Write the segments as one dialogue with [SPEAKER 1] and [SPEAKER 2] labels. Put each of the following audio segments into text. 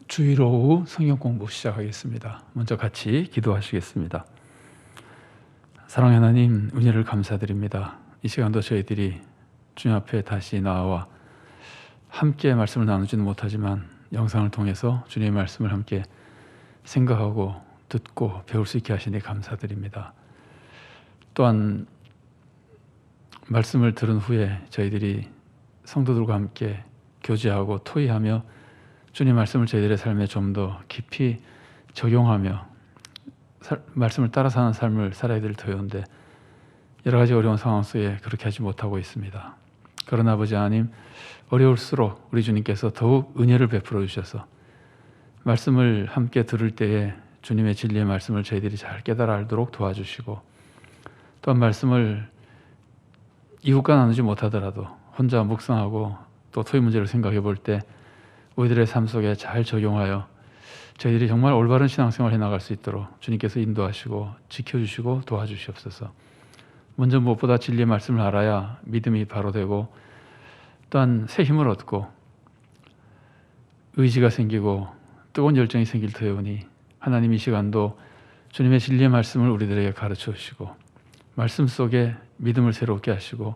[SPEAKER 1] 주일 오후 성경 공부 시작하겠습니다. 먼저 같이 기도하시겠습니다. 사랑하는 하나님, 은혜를 감사드립니다. 이 시간도 저희들이 주님 앞에 다시 나와 함께 말씀을 나누지는 못하지만 영상을 통해서 주님의 말씀을 함께 생각하고 듣고 배울 수 있게 하시니 감사드립니다. 또한 말씀을 들은 후에 저희들이 성도들과 함께 교제하고 토의하며 주님 말씀을 저희들의 삶에 좀 더 깊이 적용하며 말씀을 따라 사는 삶을 살아야 될 터였는데 여러 가지 어려운 상황 속에 그렇게 하지 못하고 있습니다. 그러나 아버지 하나님, 어려울수록 우리 주님께서 더욱 은혜를 베풀어 주셔서 말씀을 함께 들을 때에 주님의 진리의 말씀을 저희들이 잘 깨달아 알도록 도와주시고, 또한 말씀을 이웃과 나누지 못하더라도 혼자 묵상하고 또 토의 문제를 생각해 볼 때 우리들의 삶 속에 잘 적용하여 저희들이 정말 올바른 신앙생활을 해나갈 수 있도록 주님께서 인도하시고 지켜주시고 도와주시옵소서. 먼저 무엇보다 진리의 말씀을 알아야 믿음이 바로 되고 또한 새 힘을 얻고 의지가 생기고 뜨거운 열정이 생길 터이오니 하나님 이 시간도 주님의 진리의 말씀을 우리들에게 가르쳐 주시고 말씀 속에 믿음을 새롭게 하시고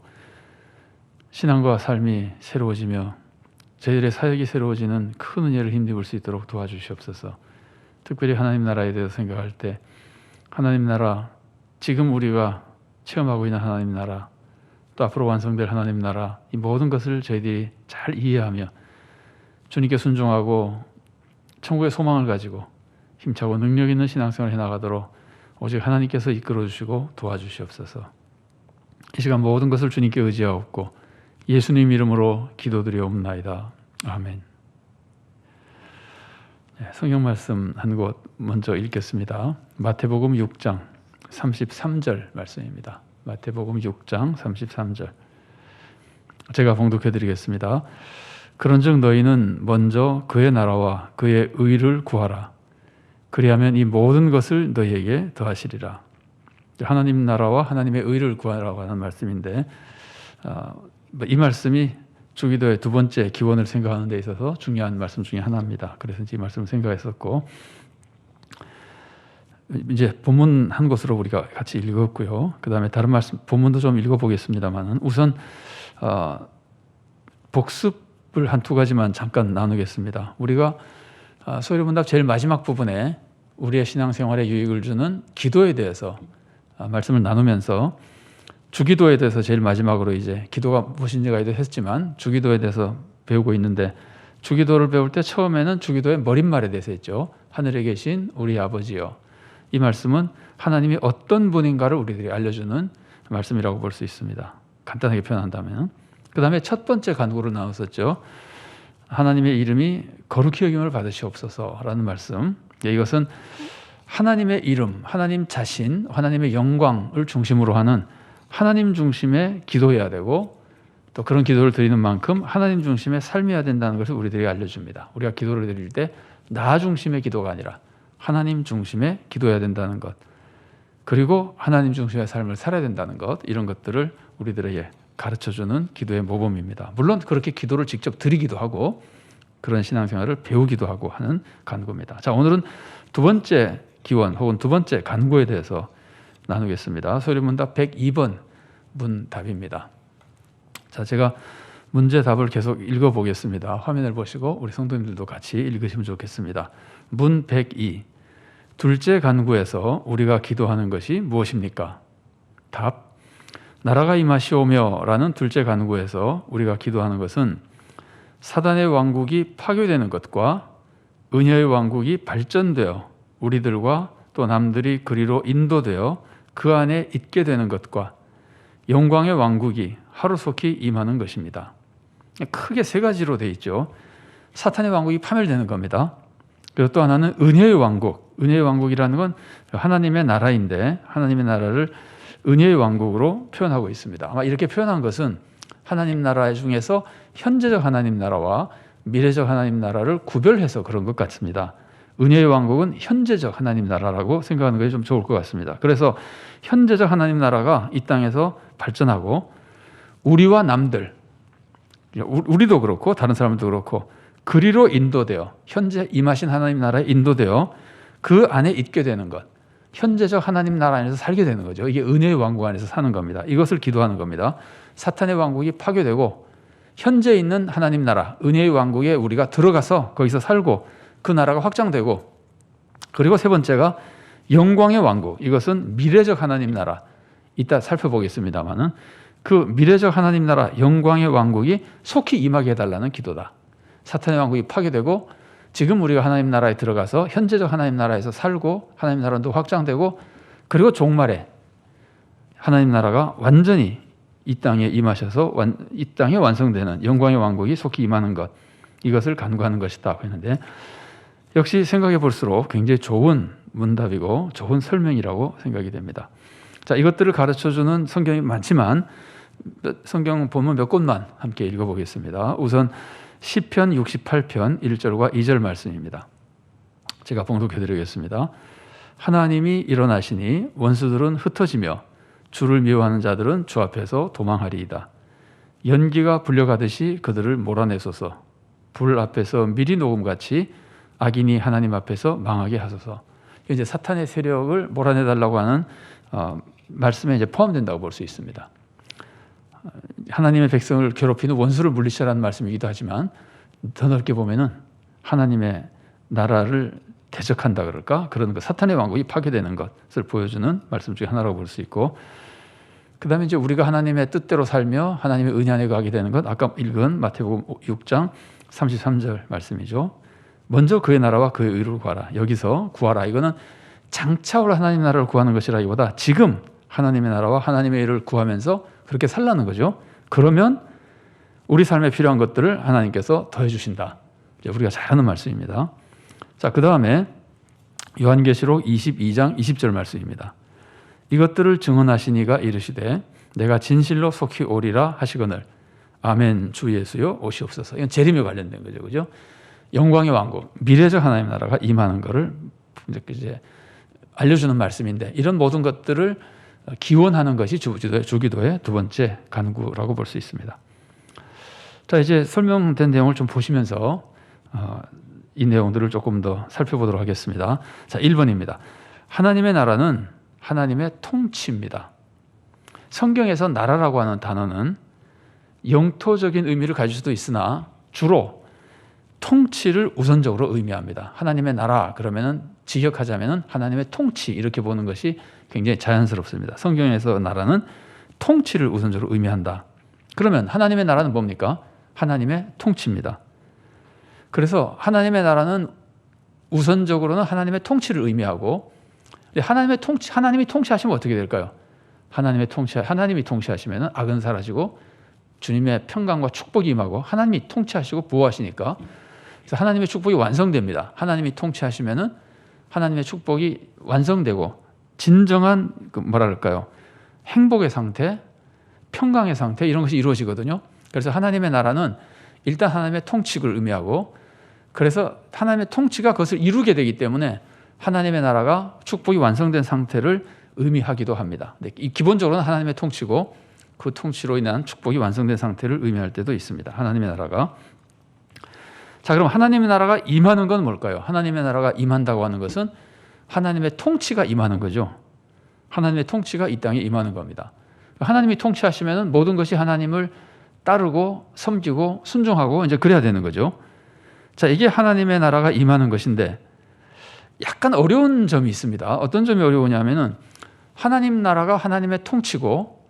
[SPEAKER 1] 신앙과 삶이 새로워지며 저희들의 사역이 새로워지는 큰 은혜를 힘입을 수 있도록 도와주시옵소서. 특별히 하나님 나라에 대해서 생각할 때 하나님 나라, 지금 우리가 체험하고 있는 하나님 나라, 또 앞으로 완성될 하나님 나라, 이 모든 것을 저희들이 잘 이해하며 주님께 순종하고 천국의 소망을 가지고 힘차고 능력 있는 신앙생활을 해나가도록 오직 하나님께서 이끌어 주시고 도와주시옵소서. 이 시간 모든 것을 주님께 의지하옵고 예수님 이름으로 기도드리옵나이다. 아멘. 성경 말씀 한 곳 먼저 읽겠습니다. 마태복음 6장 33절 말씀입니다. 마태복음 6장 33절. 제가 봉독해 드리겠습니다. 그런즉 너희는 먼저 그의 나라와 그의 의를 구하라. 그리하면 이 모든 것을 너희에게 더하시리라. 하나님 나라와 하나님의 의를 구하라고 하는 말씀인데 이 말씀이 주기도의 두 번째 기원을 생각하는 데 있어서 중요한 말씀 중에 하나입니다. 그래서 이 말씀을 생각했었고, 이제 본문 한 곳으로 우리가 같이 읽었고요. 그 다음에 다른 말씀 본문도 좀 읽어보겠습니다만 우선 복습을 한 두 가지만 잠깐 나누겠습니다. 우리가 소리문답 제일 마지막 부분에 우리의 신앙생활에 유익을 주는 기도에 대해서 말씀을 나누면서 주기도에 대해서 제일 마지막으로 이제 기도가 무엇인지가 했지만 주기도에 대해서 배우고 있는데, 주기도를 배울 때 처음에는 주기도의 머릿말에 대해서 했죠. 하늘에 계신 우리 아버지여. 이 말씀은 하나님이 어떤 분인가를 우리들이 알려주는 말씀이라고 볼 수 있습니다. 간단하게 표현한다면. 그 다음에 첫 번째 간구로 나왔었죠. 하나님의 이름이 거룩히 여김을 받으시옵소서라는 말씀. 이것은 하나님의 이름, 하나님 자신, 하나님의 영광을 중심으로 하는 하나님 중심의 기도해야 되고, 또 그런 기도를 드리는 만큼 하나님 중심의 삶이어야 된다는 것을 우리들에게 알려줍니다. 우리가 기도를 드릴 때 나 중심의 기도가 아니라 하나님 중심의 기도해야 된다는 것, 그리고 하나님 중심의 삶을 살아야 된다는 것, 이런 것들을 우리들에게 가르쳐주는 기도의 모범입니다. 물론 그렇게 기도를 직접 드리기도 하고 그런 신앙생활을 배우기도 하고 하는 간구입니다. 자, 오늘은 두 번째 기원 혹은 두 번째 간구에 대해서 나누겠습니다. 소리문답 102번 문답입니다. 자, 제가 문제 답을 계속 읽어보겠습니다. 화면을 보시고 우리 성도님들도 같이 읽으시면 좋겠습니다. 문 102. 둘째 간구에서 우리가 기도하는 것이 무엇입니까? 답. 나라가 임하시오며 라는 둘째 간구에서 우리가 기도하는 것은 사단의 왕국이 파괴되는 것과 은혜의 왕국이 발전되어 우리들과 또 남들이 그리로 인도되어 그 안에 있게 되는 것과 영광의 왕국이 하루속히 임하는 것입니다. 크게 세 가지로 되어 있죠. 사탄의 왕국이 파멸되는 겁니다. 그리고 또 하나는 은혜의 왕국. 은혜의 왕국이라는 건 하나님의 나라인데 하나님의 나라를 은혜의 왕국으로 표현하고 있습니다. 아마 이렇게 표현한 것은 하나님 나라 중에서 현재적 하나님 나라와 미래적 하나님 나라를 구별해서 그런 것 같습니다. 은혜의 왕국은 현재적 하나님 나라라고 생각하는 것이 좀 좋을 것 같습니다. 그래서 현재적 하나님 나라가 이 땅에서 발전하고 우리와 남들, 우리도 그렇고 다른 사람들도 그렇고 그리로 인도되어 현재 임하신 하나님 나라에 인도되어 그 안에 있게 되는 것. 현재적 하나님 나라 안에서 살게 되는 거죠. 이게 은혜의 왕국 안에서 사는 겁니다. 이것을 기도하는 겁니다. 사탄의 왕국이 파괴되고 현재 있는 하나님 나라, 은혜의 왕국에 우리가 들어가서 거기서 살고 그 나라가 확장되고, 그리고 세 번째가 영광의 왕국. 이것은 미래적 하나님 나라. 이따 살펴보겠습니다만은 그 미래적 하나님 나라 영광의 왕국이 속히 임하게 해달라는 기도다. 사탄의 왕국이 파괴되고 지금 우리가 하나님 나라에 들어가서 현재적 하나님 나라에서 살고 하나님 나라도 확장되고, 그리고 종말에 하나님 나라가 완전히 이 땅에 임하셔서 이 땅에 완성되는 영광의 왕국이 속히 임하는 것, 이것을 간구하는 것이다 했는데, 역시 생각해 볼수록 굉장히 좋은 문답이고 좋은 설명이라고 생각이 됩니다. 자, 이것들을 가르쳐주는 성경이 많지만 성경 본문 몇 곳만 함께 읽어보겠습니다. 우선 시편 68편 1절과 2절 말씀입니다. 제가 봉독해드리겠습니다. 하나님이 일어나시니 원수들은 흩어지며 주를 미워하는 자들은 주 앞에서 도망하리이다. 연기가 불려가듯이 그들을 몰아내소서. 불 앞에서 미리 녹음같이 악인이 하나님 앞에서 망하게 하소서. 이제 사탄의 세력을 몰아내달라고 하는 말씀에 이제 포함된다고 볼 수 있습니다. 하나님의 백성을 괴롭히는 원수를 물리치라는 말씀이기도 하지만 더 넓게 보면은 하나님의 나라를 대적한다 그럴까? 그런 것, 사탄의 왕국이 파괴되는 것을 보여주는 말씀 중에 하나라고 볼 수 있고, 그 다음에 이제 우리가 하나님의 뜻대로 살며 하나님의 은혜 안에 가게 되는 것, 아까 읽은 마태복음 6장 33절 말씀이죠. 먼저 그의 나라와 그의 의를 구하라. 여기서 구하라, 이거는 장차올 하나님 나라를 구하는 것이라기보다 지금 하나님의 나라와 하나님의 의를 구하면서 그렇게 살라는 거죠. 그러면 우리 삶에 필요한 것들을 하나님께서 더해 주신다. 우리가 잘 아는 말씀입니다. 자, 그 다음에 요한계시록 22장 20절 말씀입니다. 이것들을 증언하시니가 이르시되 내가 진실로 속히 오리라 하시거늘 아멘 주 예수여 오시옵소서. 이건 재림에 관련된 거죠, 그죠? 영광의 왕국, 미래적 하나님 나라가 임하는 것을 이제 알려주는 말씀인데, 이런 모든 것들을 기원하는 것이 주기도의 두 번째 간구라고 볼 수 있습니다. 자, 이제 설명된 내용을 좀 보시면서 이 내용들을 조금 더 살펴보도록 하겠습니다. 자, 1번입니다. 하나님의 나라는 하나님의 통치입니다. 성경에서 나라라고 하는 단어는 영토적인 의미를 가질 수도 있으나 주로 통치를 우선적으로 의미합니다. 하나님의 나라 그러면은 직역하자면은 하나님의 통치, 이렇게 보는 것이 굉장히 자연스럽습니다. 성경에서 나라는 통치를 우선적으로 의미한다. 그러면 하나님의 나라는 뭡니까? 하나님의 통치입니다. 그래서 하나님의 나라는 우선적으로는 하나님의 통치를 의미하고, 하나님이 통치하시면 어떻게 될까요? 하나님이 통치하시면 악은 사라지고 주님의 평강과 축복이 임하고, 하나님이 통치하시고 보호하시니까 그래서 하나님의 축복이 완성됩니다. 하나님이 통치하시면은 하나님의 축복이 완성되고 진정한 행복의 상태, 평강의 상태, 이런 것이 이루어지거든요. 그래서 하나님의 나라는 일단 하나님의 통치를 의미하고, 그래서 하나님의 통치가 그것을 이루게 되기 때문에 하나님의 나라가 축복이 완성된 상태를 의미하기도 합니다. 기본적으로는 하나님의 통치고 그 통치로 인한 축복이 완성된 상태를 의미할 때도 있습니다. 하나님의 나라가. 자, 그럼 하나님의 나라가 임하는 건 뭘까요? 하나님의 나라가 임한다고 하는 것은 하나님의 통치가 임하는 거죠. 하나님의 통치가 이 땅에 임하는 겁니다. 하나님이 통치하시면 모든 것이 하나님을 따르고 섬기고 순종하고 이제 그래야 되는 거죠. 자, 이게 하나님의 나라가 임하는 것인데 약간 어려운 점이 있습니다. 어떤 점이 어려우냐면은 하나님 나라가 하나님의 통치고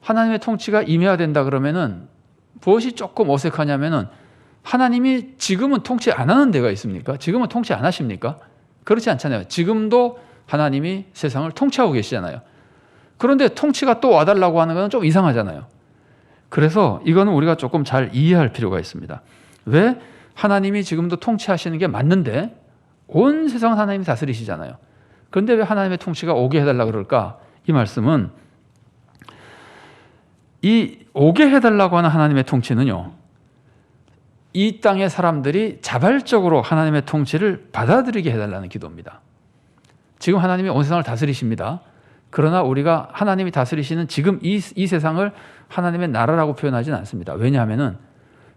[SPEAKER 1] 하나님의 통치가 임해야 된다 그러면은 무엇이 조금 어색하냐면은 하나님이 지금은 통치 안 하는 데가 있습니까? 지금은 통치 안 하십니까? 그렇지 않잖아요. 지금도 하나님이 세상을 통치하고 계시잖아요. 그런데 통치가 또 와달라고 하는 건 좀 이상하잖아요. 그래서 이거는 우리가 조금 잘 이해할 필요가 있습니다. 왜 하나님이 지금도 통치하시는 게 맞는데 온 세상은 하나님이 다스리시잖아요. 그런데 왜 하나님의 통치가 오게 해달라고 그럴까? 이 말씀은 이 오게 해달라고 하는 하나님의 통치는요, 이 땅의 사람들이 자발적으로 하나님의 통치를 받아들이게 해달라는 기도입니다. 지금 하나님이 온 세상을 다스리십니다. 그러나 우리가 하나님이 다스리시는 지금 이 세상을 하나님의 나라라고 표현하지는 않습니다. 왜냐하면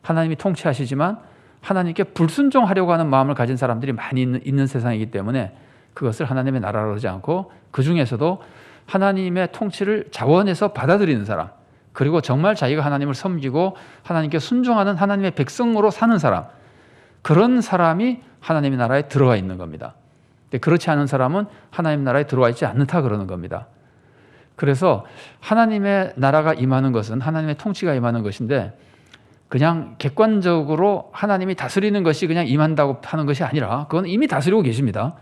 [SPEAKER 1] 하나님이 통치하시지만 하나님께 불순종하려고 하는 마음을 가진 사람들이 많이 있는 세상이기 때문에 그것을 하나님의 나라로 하지 않고 그 중에서도 하나님의 통치를 자원해서 받아들이는 사람, 그리고 정말 자기가 하나님을 섬기고 하나님께 순종하는 하나님의 백성으로 사는 사람, 그런 사람이 하나님의 나라에 들어와 있는 겁니다. 근데 그렇지 않은 사람은 하나님 나라에 들어와 있지 않다 그러는 겁니다. 그래서 하나님의 나라가 임하는 것은 하나님의 통치가 임하는 것인데 그냥 객관적으로 하나님이 다스리는 것이 그냥 임한다고 하는 것이 아니라 그건 이미 다스리고 계십니다.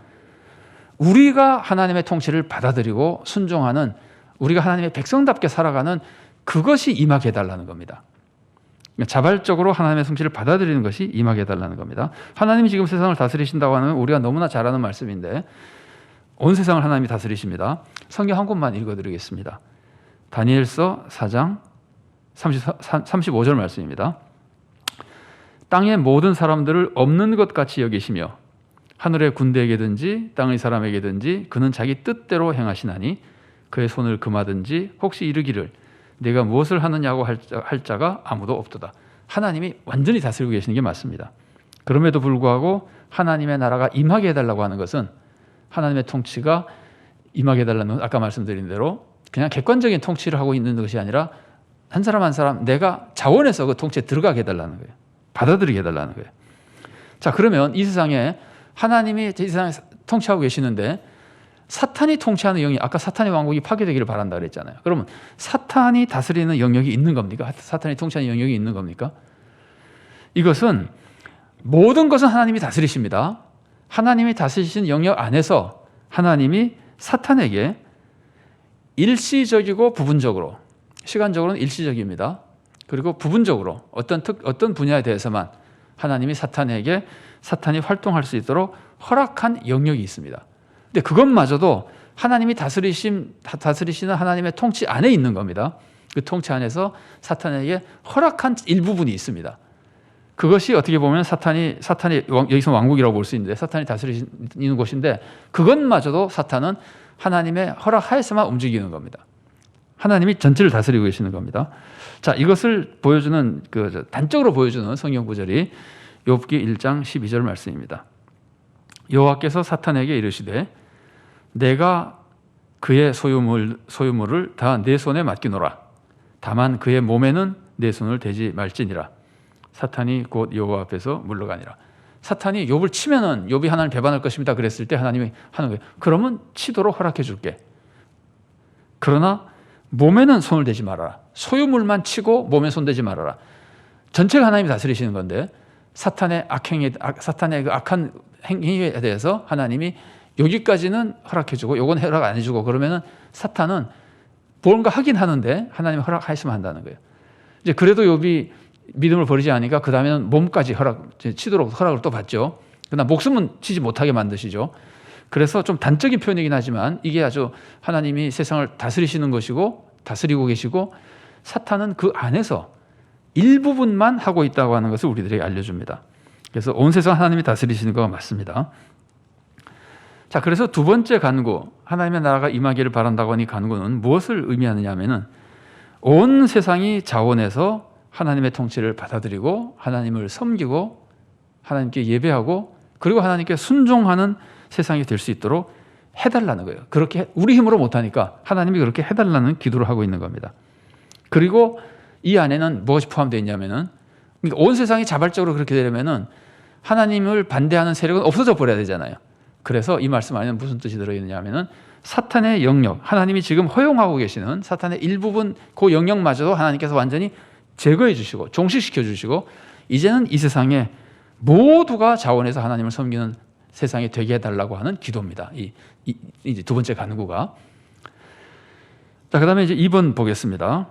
[SPEAKER 1] 우리가 하나님의 통치를 받아들이고 순종하는, 우리가 하나님의 백성답게 살아가는 그것이 임하게 해달라는 겁니다. 자발적으로 하나님의 통치를 받아들이는 것이 임하게 해달라는 겁니다. 하나님이 지금 세상을 다스리신다고 하는 우리가 너무나 잘 아는 말씀인데 온 세상을 하나님이 다스리십니다. 성경 한 곳만 읽어드리겠습니다. 다니엘서 4장 35절 말씀입니다. 땅의 모든 사람들을 없는 것 같이 여기시며 하늘의 군대에게든지 땅의 사람에게든지 그는 자기 뜻대로 행하시나니 그의 손을 금하든지 혹시 이르기를 내가 무엇을 하느냐고 할 자가 아무도 없도다. 하나님이 완전히 다스리고 계시는 게 맞습니다. 그럼에도 불구하고 하나님의 나라가 임하게 해달라고 하는 것은 하나님의 통치가 임하게 해달라는 건 아까 말씀드린 대로 그냥 객관적인 통치를 하고 있는 것이 아니라 한 사람 한 사람 내가 자원해서 그 통치에 들어가게 해달라는 거예요. 받아들이게 해달라는 거예요. 자, 그러면 이 세상에 하나님이 이 세상에 통치하고 계시는데 사탄이 통치하는 영역, 아까 사탄의 왕국이 파괴되기를 바란다 그랬잖아요. 그러면 사탄이 다스리는 영역이 있는 겁니까? 사탄이 통치하는 영역이 있는 겁니까? 이것은 모든 것은 하나님이 다스리십니다. 하나님이 다스리신 영역 안에서 하나님이 사탄에게 일시적이고 부분적으로, 시간적으로는 일시적입니다. 그리고 부분적으로 어떤 분야에 대해서만 하나님이 사탄에게 사탄이 활동할 수 있도록 허락한 영역이 있습니다. 근데 그것마저도 하나님이 다스리시는 하나님의 통치 안에 있는 겁니다. 그 통치 안에서 사탄에게 허락한 일부분이 있습니다. 그것이 어떻게 보면 사탄이 여기서 왕국이라고 볼 수 있는데 사탄이 다스리는 곳인데 그것마저도 사탄은 하나님의 허락하에서만 움직이는 겁니다. 하나님이 전체를 다스리고 계시는 겁니다. 자, 이것을 보여주는 단적으로 보여주는 성경 구절이 욥기 1장 12절 말씀입니다. 여호와께서 사탄에게 이르시되 내가 그의 소유물을 다 내 손에 맡기노라. 다만 그의 몸에는 내 손을 대지 말지니라. 사탄이 곧 여호와 앞에서 물러가니라. 사탄이 욥을 치면은 욥이 하나님 배반할 것입니다 그랬을 때 하나님이 하는 거예요. 그러면 치도록 허락해 줄게. 그러나 몸에는 손을 대지 말아라. 소유물만 치고 몸에 손 대지 말아라. 전체가 하나님이 다스리시는 건데 사탄의 그 악한 행위에 대해서 하나님이 여기까지는 허락해주고 요건 허락 안 해주고 그러면은 사탄은 뭔가 하긴 하는데 하나님이 허락하시면 한다는 거예요. 이제 그래도 욥이 믿음을 버리지 않으니까 그 다음에는 몸까지 치도록 허락을 또 받죠. 그러나 목숨은 치지 못하게 만드시죠. 그래서 좀 단적인 표현이긴 하지만 이게 아주 하나님이 세상을 다스리시는 것이고 다스리고 계시고 사탄은 그 안에서 일부분만 하고 있다고 하는 것을 우리들에게 알려줍니다. 그래서 온 세상 하나님이 다스리시는 것가 맞습니다. 자, 그래서 두 번째 간구, 하나님의 나라가 임하기를 바란다고 하는 이 간구는 무엇을 의미하느냐 하면은 온 세상이 자원해서 하나님의 통치를 받아들이고 하나님을 섬기고 하나님께 예배하고 그리고 하나님께 순종하는 세상이 될 수 있도록 해달라는 거예요. 그렇게 우리 힘으로 못하니까 하나님이 그렇게 해달라는 기도를 하고 있는 겁니다. 그리고 이 안에는 무엇이 포함되어 있냐면은 그러니까 온 세상이 자발적으로 그렇게 되려면은 하나님을 반대하는 세력은 없어져 버려야 되잖아요. 그래서 이 말씀 안에는 무슨 뜻이 들어있느냐 하면은 사탄의 영역, 하나님이 지금 허용하고 계시는 사탄의 일부분 그 영역마저도 하나님께서 완전히 제거해 주시고 종식시켜 주시고 이제는 이 세상에 모두가 자원해서 하나님을 섬기는 세상이 되게 해달라고 하는 기도입니다. 이제 두 번째 간구가. 자, 그다음에 이제 2번 보겠습니다.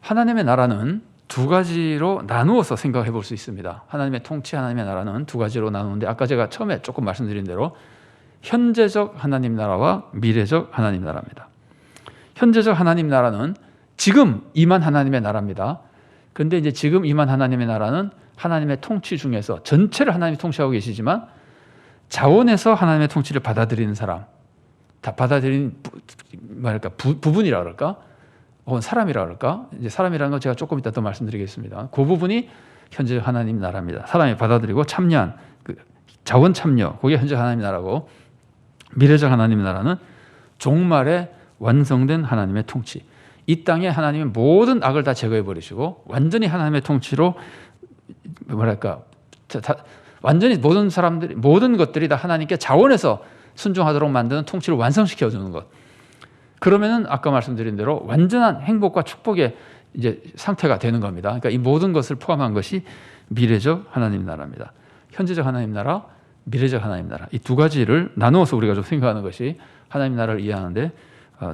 [SPEAKER 1] 하나님의 나라는 두 가지로 나누어서 생각해 볼 수 있습니다. 하나님의 통치, 하나님의 나라는 두 가지로 나누는데 아까 제가 처음에 조금 말씀드린 대로 현재적 하나님 나라와 미래적 하나님 나라입니다. 현재적 하나님 나라는 지금 임한 하나님의 나라입니다. 그런데 이제 지금 임한 하나님의 나라는 하나님의 통치 중에서 전체를 하나님이 통치하고 계시지만 자원에서 하나님의 통치를 받아들이는 사람, 다 받아들이는 부분이라 그럴까? 혹은 사람이라 그럴까? 이제 사람이라는 거 제가 조금 이따 더 말씀드리겠습니다. 그 부분이 현재적 하나님 나라입니다. 사람이 받아들이고 참여한 그 자원 참여, 그게 현재적 하나님 나라고, 미래적 하나님 나라는 종말에 완성된 하나님의 통치. 이 땅에 하나님의 모든 악을 다 제거해 버리시고 완전히 하나님의 통치로 완전히 모든 사람들이, 모든 것들이 다 하나님께 자원해서 순종하도록 만드는 통치를 완성시켜 주는 것. 그러면은 아까 말씀드린 대로 완전한 행복과 축복의 이제 상태가 되는 겁니다. 그러니까 이 모든 것을 포함한 것이 미래적 하나님 나라입니다. 현재적 하나님 나라, 미래적 하나님 나라, 이 두 가지를 나누어서 우리가 좀 생각하는 것이 하나님 나라를 이해하는데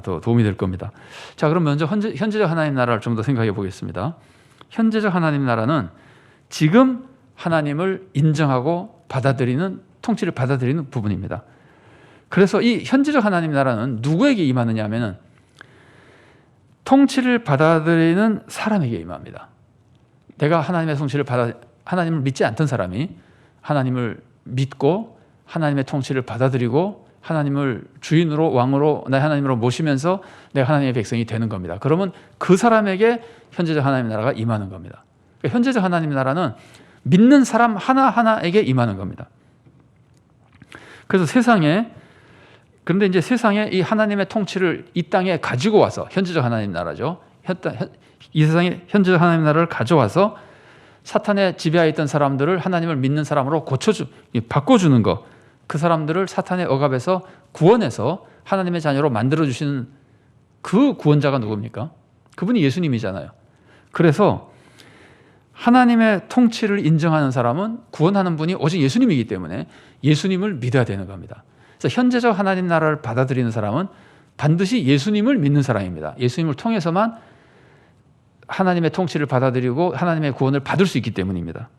[SPEAKER 1] 더 도움이 될 겁니다. 자, 그럼 먼저 현재적 하나님 나라를 좀 더 생각해 보겠습니다. 현재적 하나님 나라는 지금 하나님을 인정하고 받아들이는, 통치를 받아들이는 부분입니다. 그래서 이 현재적 하나님 나라는 누구에게 임하느냐 하면은 통치를 받아들이는 사람에게 임합니다. 내가 하나님의 통치를 하나님을 믿지 않던 사람이 하나님을 믿고 하나님의 통치를 받아들이고 하나님을 주인으로, 왕으로, 나의 하나님으로 모시면서 내가 하나님의 백성이 되는 겁니다. 그러면 그 사람에게 현재적 하나님 나라가 임하는 겁니다. 그러니까 현재적 하나님 나라는 믿는 사람 하나하나에게 임하는 겁니다. 그래서 그런데 이제 세상에 이 하나님의 통치를 이 땅에 가지고 와서, 현재적 하나님 나라죠. 이 세상에 현재적 하나님 나라를 가져와서 사탄의 지배하에 있던 사람들을 하나님을 믿는 사람으로 바꿔주는 것, 그 사람들을 사탄의 억압에서 구원해서 하나님의 자녀로 만들어주시는 그 구원자가 누굽니까? 그분이 예수님이잖아요. 그래서 하나님의 통치를 인정하는 사람은, 구원하는 분이 오직 예수님이기 때문에 예수님을 믿어야 되는 겁니다. 그래서 현재적 하나님 나라를 받아들이는 사람은 반드시 예수님을 믿는 사람입니다. 예수님을 통해서만 하나님의 통치를 받아들이고 하나님의 구원을 받을 수 있기 때문입니다.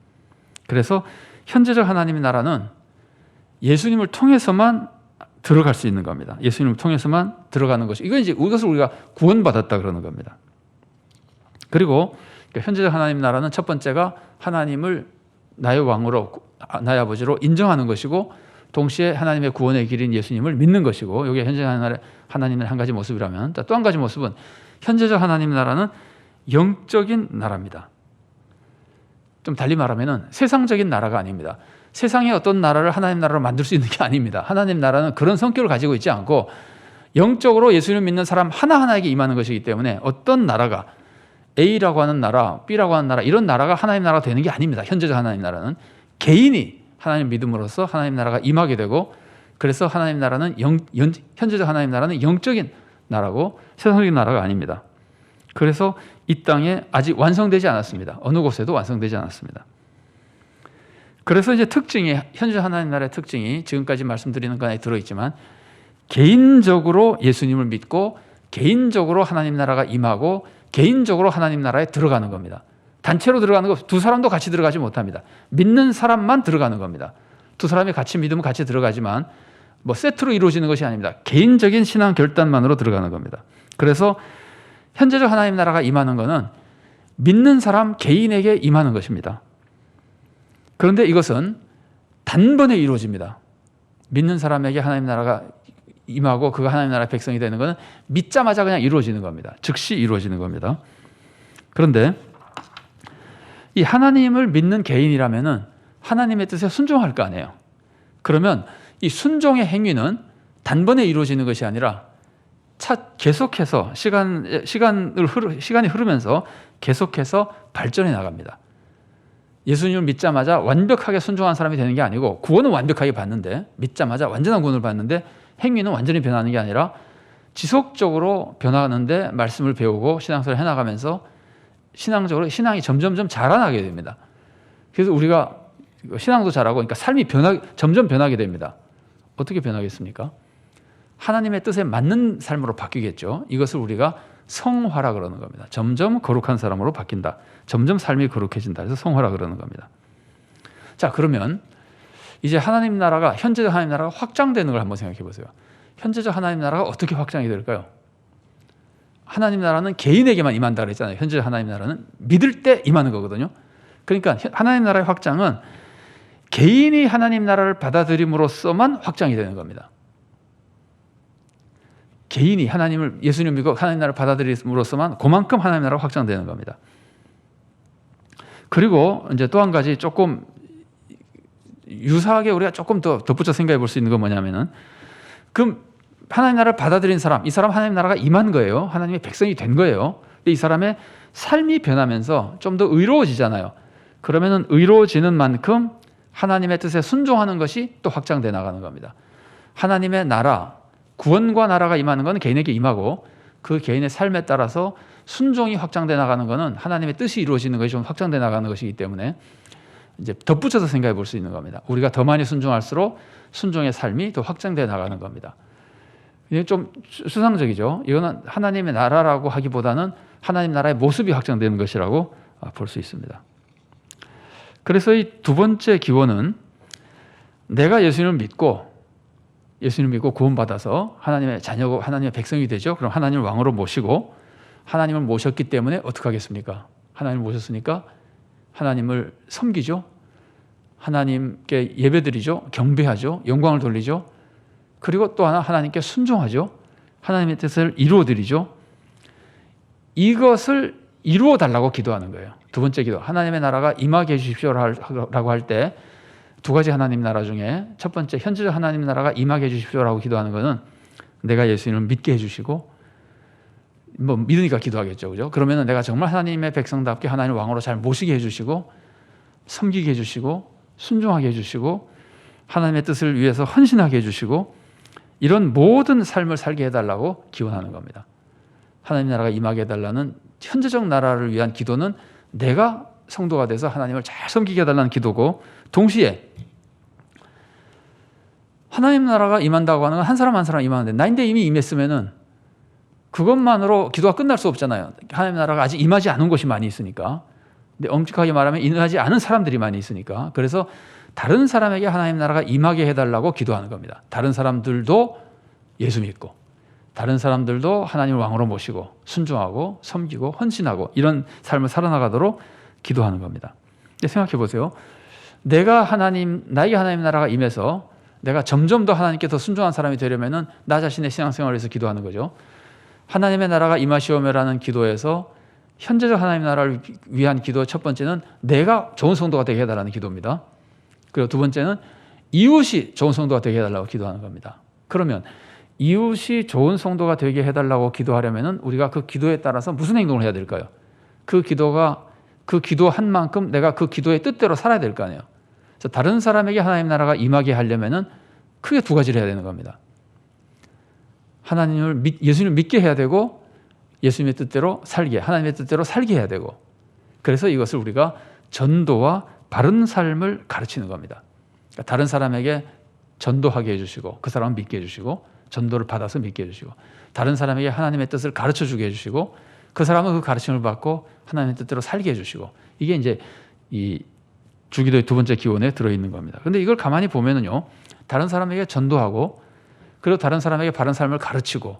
[SPEAKER 1] 그래서 현재적 하나님의 나라는 예수님을 통해서만 들어갈 수 있는 겁니다. 예수님을 통해서만 들어가는 것이, 이것을 우리가 구원받았다 그러는 겁니다. 그리고 현재적 하나님 나라는 첫 번째가 하나님을 나의 왕으로, 나의 아버지로 인정하는 것이고, 동시에 하나님의 구원의 길인 예수님을 믿는 것이고, 이게 현재적 하나님의 한 가지 모습이라면, 또 한 가지 모습은 현재적 하나님 나라는 영적인 나라입니다. 좀 달리 말하면 세상적인 나라가 아닙니다. 세상의 어떤 나라를 하나님 나라로 만들 수 있는 게 아닙니다. 하나님 나라는 그런 성격을 가지고 있지 않고 영적으로 예수님을 믿는 사람 하나하나에게 임하는 것이기 때문에 어떤 나라가, A라고 하는 나라, B라고 하는 나라, 이런 나라가 하나님 나라가 되는 게 아닙니다. 현재적 하나님 나라는 개인이 하나님 믿음으로써 하나님 나라가 임하게 되고, 그래서 하나님 나라는 현재적 하나님 나라는 영적인 나라고 세상적인 나라가 아닙니다. 그래서 이 땅에 아직 완성되지 않았습니다. 어느 곳에도 완성되지 않았습니다. 그래서 이제 현재 하나님 나라의 특징이 지금까지 말씀드리는 거 안에 들어있지만, 개인적으로 예수님을 믿고 개인적으로 하나님 나라가 임하고 개인적으로 하나님 나라에 들어가는 겁니다. 단체로 들어가는 거, 두 사람도 같이 들어가지 못합니다. 믿는 사람만 들어가는 겁니다. 두 사람이 같이 믿으면 같이 들어가지만 세트로 이루어지는 것이 아닙니다. 개인적인 신앙 결단만으로 들어가는 겁니다. 그래서 현재적 하나님 나라가 임하는 것은 믿는 사람 개인에게 임하는 것입니다. 그런데 이것은 단번에 이루어집니다. 믿는 사람에게 하나님 나라가 임하고 그가 하나님 나라의 백성이 되는 것은 믿자마자 그냥 이루어지는 겁니다. 즉시 이루어지는 겁니다. 그런데 이 하나님을 믿는 개인이라면은 하나님의 뜻에 순종할 거 아니에요. 그러면 이 순종의 행위는 단번에 이루어지는 것이 아니라 계속해서 시간이 흐르면서 계속해서 발전해 나갑니다. 예수님을 믿자마자 완벽하게 순종한 사람이 되는 게 아니고, 구원은 완벽하게 받는데, 믿자마자 완전한 구원을 받는데 행위는 완전히 변하는 게 아니라 지속적으로 변화하는데 말씀을 배우고 신앙생활을 해나가면서 신앙적으로 신앙이 점점점 자라나게 됩니다. 그래서 우리가 신앙도 자라고, 그러니까 삶이 점점 변하게 됩니다. 어떻게 변하겠습니까? 하나님의 뜻에 맞는 삶으로 바뀌겠죠. 이것을 우리가 성화라 그러는 겁니다. 점점 거룩한 사람으로 바뀐다. 점점 삶이 거룩해진다. 그래서 성화라 그러는 겁니다. 자, 그러면 이제 하나님 나라가, 현재적 하나님 나라가 확장되는 걸 한번 생각해 보세요. 현재적 하나님 나라가 어떻게 확장이 될까요? 하나님 나라는 개인에게만 임한다 그랬잖아요. 현재적 하나님 나라는 믿을 때 임하는 거거든요. 그러니까 하나님 나라의 확장은 개인이 하나님 나라를 받아들임으로써만 확장이 되는 겁니다. 개인이 예수님을 믿고 하나님 나라를 받아들임으로써만 그만큼 하나님 나라가 확장되는 겁니다. 그리고 이제 또 한 가지 조금 유사하게 우리가 조금 더 덧붙여 생각해 볼 수 있는 건 뭐냐면은, 그럼 하나님 나라를 받아들인 사람, 이 사람 하나님 나라가 임한 거예요. 하나님의 백성이 된 거예요. 근데 이 사람의 삶이 변하면서 좀 더 의로워지잖아요. 그러면은 의로워지는 만큼 하나님의 뜻에 순종하는 것이 또 확장돼 나가는 겁니다. 하나님의 나라, 구원과 나라가 임하는 건 개인에게 임하고, 그 개인의 삶에 따라서 순종이 확장돼 나가는 것은 하나님의 뜻이 이루어지는 것이 좀 확장돼 나가는 것이기 때문에 이제 덧붙여서 생각해 볼 수 있는 겁니다. 우리가 더 많이 순종할수록 순종의 삶이 더 확장돼 나가는 겁니다. 이게 좀 수상적이죠. 이거는 하나님의 나라라고 하기보다는 하나님 나라의 모습이 확장되는 것이라고 볼 수 있습니다. 그래서 이 두 번째 기원은, 내가 예수님을 믿고 구원받아서 하나님의 자녀고 하나님의 백성이 되죠. 그럼 하나님을 왕으로 모시고, 하나님을 모셨기 때문에 어떻게 하겠습니까? 하나님을 모셨으니까 하나님을 섬기죠. 하나님께 예배드리죠. 경배하죠. 영광을 돌리죠. 그리고 또 하나, 하나님께 순종하죠. 하나님의 뜻을 이루어드리죠. 이것을 이루어 달라고 기도하는 거예요. 두 번째 기도, 하나님의 나라가 임하게 해주십시오라고 할 때 두 가지 하나님 나라 중에 첫 번째, 현재적 하나님 나라가 임하게 해주십시오라고 기도하는 것은 내가 예수님을 믿게 해주시고, 뭐 믿으니까 기도하겠죠, 그죠? 그러면은 내가 정말 하나님의 백성답게 하나님을 왕으로 잘 모시게 해주시고, 섬기게 해주시고, 순종하게 해주시고, 하나님의 뜻을 위해서 헌신하게 해주시고, 이런 모든 삶을 살게 해달라고 기원하는 겁니다. 하나님 나라가 임하게 해달라는 현재적 나라를 위한 기도는 내가 성도가 돼서 하나님을 잘 섬기게 해달라는 기도고, 동시에 하나님 나라가 임한다고 하는 건 한 사람 한 사람 임하는데, 나인데 이미 임했으면은 그것만으로 기도가 끝날 수 없잖아요. 하나님 나라가 아직 임하지 않은 곳이 많이 있으니까. 근데 엄직하게 말하면 임하지 않은 사람들이 많이 있으니까. 그래서 다른 사람에게 하나님 나라가 임하게 해달라고 기도하는 겁니다. 다른 사람들도 예수 믿고, 다른 사람들도 하나님을 왕으로 모시고, 순종하고, 섬기고, 헌신하고, 이런 삶을 살아나가도록 기도하는 겁니다. 근데 생각해 보세요. 나에게 하나님 나라가 임해서 내가 점점 더 하나님께 더 순종한 사람이 되려면은 나 자신의 신앙생활을 위해서 기도하는 거죠. 하나님의 나라가 임하시오며라는 기도에서 현재적 하나님 나라를 위한 기도 첫 번째는 내가 좋은 성도가 되게 해달라는 기도입니다. 그리고 두 번째는 이웃이 좋은 성도가 되게 해달라고 기도하는 겁니다. 그러면 이웃이 좋은 성도가 되게 해달라고 기도하려면은 우리가 그 기도에 따라서 무슨 행동을 해야 될까요? 그 기도한 만큼 내가 그 기도의 뜻대로 살아야 될 거 아니에요. 그래서 다른 사람에게 하나님 나라가 임하게 하려면은 크게 두 가지를 해야 되는 겁니다. 예수님을 믿게 해야 되고, 예수님의 뜻대로 살게, 하나님의 뜻대로 살게 해야 되고, 그래서 이것을 우리가 전도와 바른 삶을 가르치는 겁니다. 그러니까 다른 사람에게 전도하게 해주시고, 그 사람을 믿게 해주시고, 전도를 받아서 믿게 해주시고, 다른 사람에게 하나님의 뜻을 가르쳐주게 해주시고, 그 사람은 그 가르침을 받고 하나님의 뜻대로 살게 해주시고, 이게 이제 이 주기도의 두 번째 기원에 들어있는 겁니다. 그런데 이걸 가만히 보면은요, 다른 사람에게 전도하고, 그리고 다른 사람에게 바른 삶을 가르치고,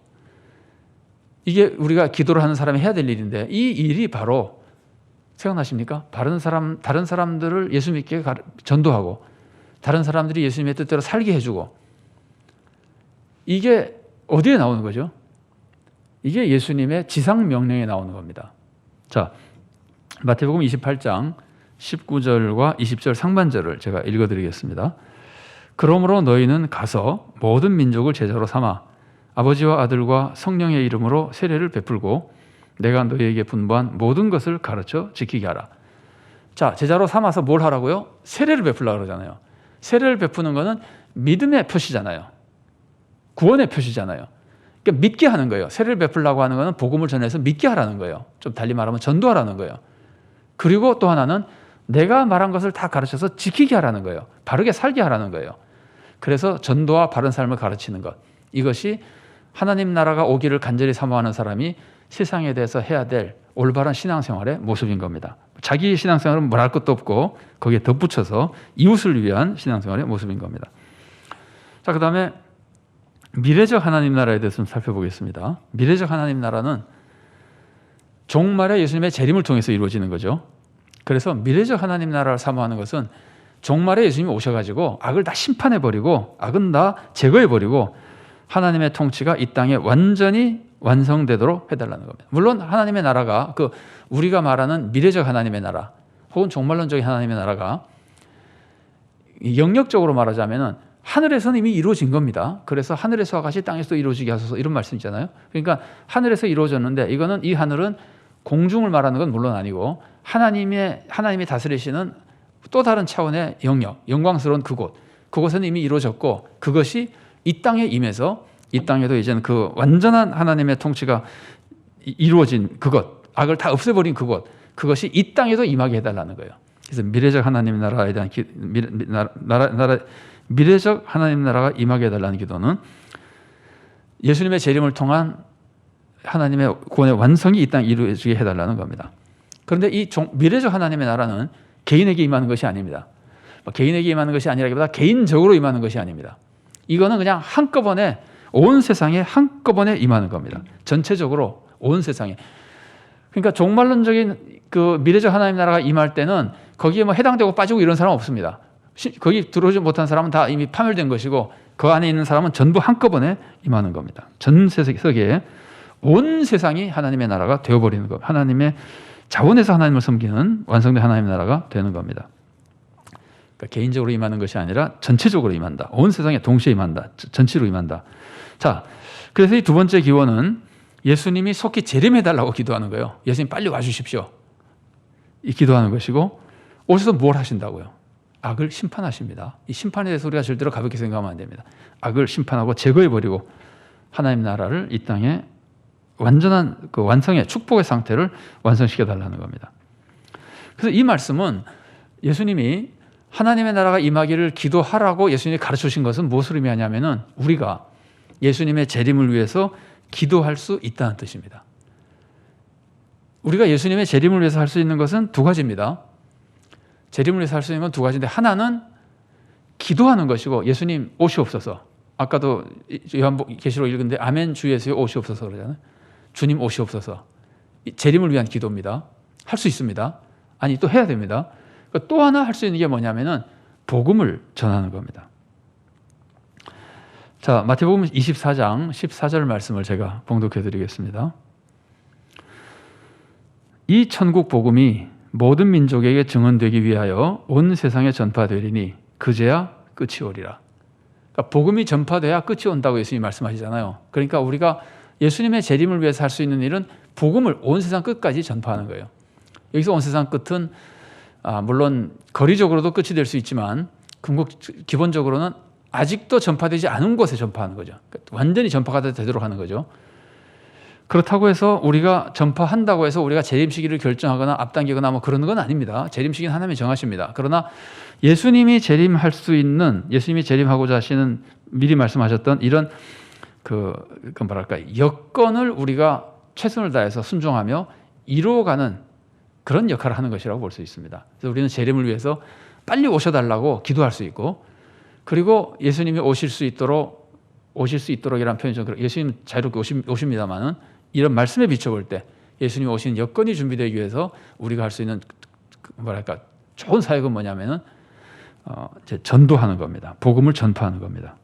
[SPEAKER 1] 이게 우리가 기도를 하는 사람이 해야 될 일인데, 이 일이 바로 생각나십니까? 다른 사람들을 예수 믿게 전도하고, 다른 사람들이 예수님의 뜻대로 살게 해주고, 이게 어디에 나오는 거죠? 이게 예수님의 지상 명령에 나오는 겁니다. 자, 마태복음 28장 19절과 20절 상반절을 제가 읽어드리겠습니다. 그러므로 너희는 가서 모든 민족을 제자로 삼아 아버지와 아들과 성령의 이름으로 세례를 베풀고 내가 너희에게 분부한 모든 것을 가르쳐 지키게 하라. 자, 제자로 삼아서 뭘 하라고요? 세례를 베풀라고 그러잖아요. 세례를 베푸는 것은 믿음의 표시잖아요. 구원의 표시잖아요. 그러니까 믿게 하는 거예요. 세례를 베풀라고 하는 것은 복음을 전해서 믿게 하라는 거예요. 좀 달리 말하면 전도하라는 거예요. 그리고 또 하나는 내가 말한 것을 다 가르쳐서 지키게 하라는 거예요. 바르게 살게 하라는 거예요. 그래서 전도와 바른 삶을 가르치는 것, 이것이 하나님 나라가 오기를 간절히 사모하는 사람이 세상에 대해서 해야 될 올바른 신앙생활의 모습인 겁니다. 자기 신앙생활은 뭘 할 것도 없고 거기에 덧붙여서 이웃을 위한 신앙생활의 모습인 겁니다. 자, 그 다음에 미래적 하나님 나라에 대해서 좀 살펴보겠습니다. 미래적 하나님 나라는 종말의 예수님의 재림을 통해서 이루어지는 거죠. 그래서 미래적 하나님 나라를 사모하는 것은 종말에 예수님이 오셔가지고 악을 다 심판해버리고 악은 다 제거해버리고 하나님의 통치가 이 땅에 완전히 완성되도록 해달라는 겁니다. 물론 하나님의 나라가 우리가 말하는 미래적 하나님의 나라, 혹은 종말론적인 하나님의 나라가 영역적으로 말하자면은 하늘에서는 이미 이루어진 겁니다. 그래서 하늘에서와 같이 땅에서도 이루어지게 하소서 이런 말씀이잖아요. 그러니까 하늘에서 이루어졌는데 이거는 이 하늘은 공중을 말하는 건 물론 아니고 하나님이 다스리시는 또 다른 차원의 영역, 영광스러운 그곳은 이미 이루어졌고 그것이 이 땅에 임해서 이 땅에도 이제는 그 완전한 하나님의 통치가 이루어진 그것, 악을 다 없애버린 그것이 이 땅에도 임하게 해달라는 거예요. 그래서 미래적 하나님 나라에 대한 미래적 하나님 나라가 임하게 해달라는 기도는 예수님의 재림을 통한 하나님의 구원의 완성이 이 땅에 이루어지게 해달라는 겁니다. 그런데 이 미래적 하나님의 나라는 개인에게 임하는 것이 아닙니다. 개인에게 임하는 것이 아니라기보다 개인적으로 임하는 것이 아닙니다. 이거는 그냥 한꺼번에 온 세상에 한꺼번에 임하는 겁니다. 전체적으로 온 세상에. 그러니까 종말론적인 그 미래적 하나님 나라가 임할 때는 거기에 뭐 해당되고 빠지고 이런 사람은 없습니다. 거기 들어오지 못한 사람은 다 이미 파멸된 것이고 그 안에 있는 사람은 전부 한꺼번에 임하는 겁니다. 전 세계에 온 세상이 하나님의 나라가 되어버리는 것. 하나님의 자원에서 하나님을 섬기는 완성된 하나님의 나라가 되는 겁니다. 그러니까 개인적으로 임하는 것이 아니라 전체적으로 임한다. 온 세상에 동시에 임한다. 전체로 임한다. 자, 그래서 이 두 번째 기원은 예수님이 속히 재림해달라고 기도하는 거예요. 예수님 빨리 와주십시오. 이 기도하는 것이고 오셔서 뭘 하신다고요? 악을 심판하십니다. 이 심판에 대해서 우리가 절대로 가볍게 생각하면 안 됩니다. 악을 심판하고 제거해버리고 하나님 나라를 이 땅에 완전한 그 완성의 축복의 상태를 완성시켜달라는 겁니다. 그래서 이 말씀은 예수님이 하나님의 나라가 임하기를 기도하라고 예수님이 가르쳐 주신 것은 무엇을 의미하냐면은 우리가 예수님의 재림을 위해서 기도할 수 있다는 뜻입니다. 우리가 예수님의 재림을 위해서 할 수 있는 것은 두 가지입니다. 재림을 위해서 할 수 있는 건 두 가지인데 하나는 기도하는 것이고 예수님 오시옵소서. 아까도 요한계시록 읽은데 아멘 주 예수여 오시옵소서 그러잖아요. 주님 오시옵소서. 재림을 위한 기도입니다. 할 수 있습니다. 아니 또 해야 됩니다. 또 하나 할 수 있는 게 뭐냐면은 복음을 전하는 겁니다. 자, 마태복음 24장 14절 말씀을 제가 봉독해 드리겠습니다. 이 천국 복음이 모든 민족에게 증언되기 위하여 온 세상에 전파되리니 그제야 끝이 오리라. 그러니까 복음이 전파돼야 끝이 온다고 예수님이 말씀하시잖아요. 그러니까 우리가 예수님의 재림을 위해서 할 수 있는 일은 복음을 온 세상 끝까지 전파하는 거예요. 여기서 온 세상 끝은 물론 거리적으로도 끝이 될 수 있지만 기본적으로는 아직도 전파되지 않은 곳에 전파하는 거죠. 그러니까 완전히 전파가 되도록 하는 거죠. 그렇다고 해서 우리가 전파한다고 해서 우리가 재림 시기를 결정하거나 앞당기거나 뭐 그런 건 아닙니다. 재림 시기는 하나님이 정하십니다. 그러나 예수님이 재림할 수 있는, 예수님이 재림하고자 하시는 미리 말씀하셨던 이런 여건을 우리가 최선을 다해서 순종하며 이루어가는 그런 역할을 하는 것이라고 볼 수 있습니다. 그래서 우리는 재림을 위해서 빨리 오셔달라고 기도할 수 있고, 그리고 예수님이 오실 수 있도록이라는 표현이 좀 예수님 자유롭게 오십니다만은 이런 말씀에 비춰볼 때 예수님이 오시는 여건이 준비되기 위해서 우리가 할 수 있는 좋은 사역은 뭐냐면은 전도하는 겁니다. 복음을 전파하는 겁니다.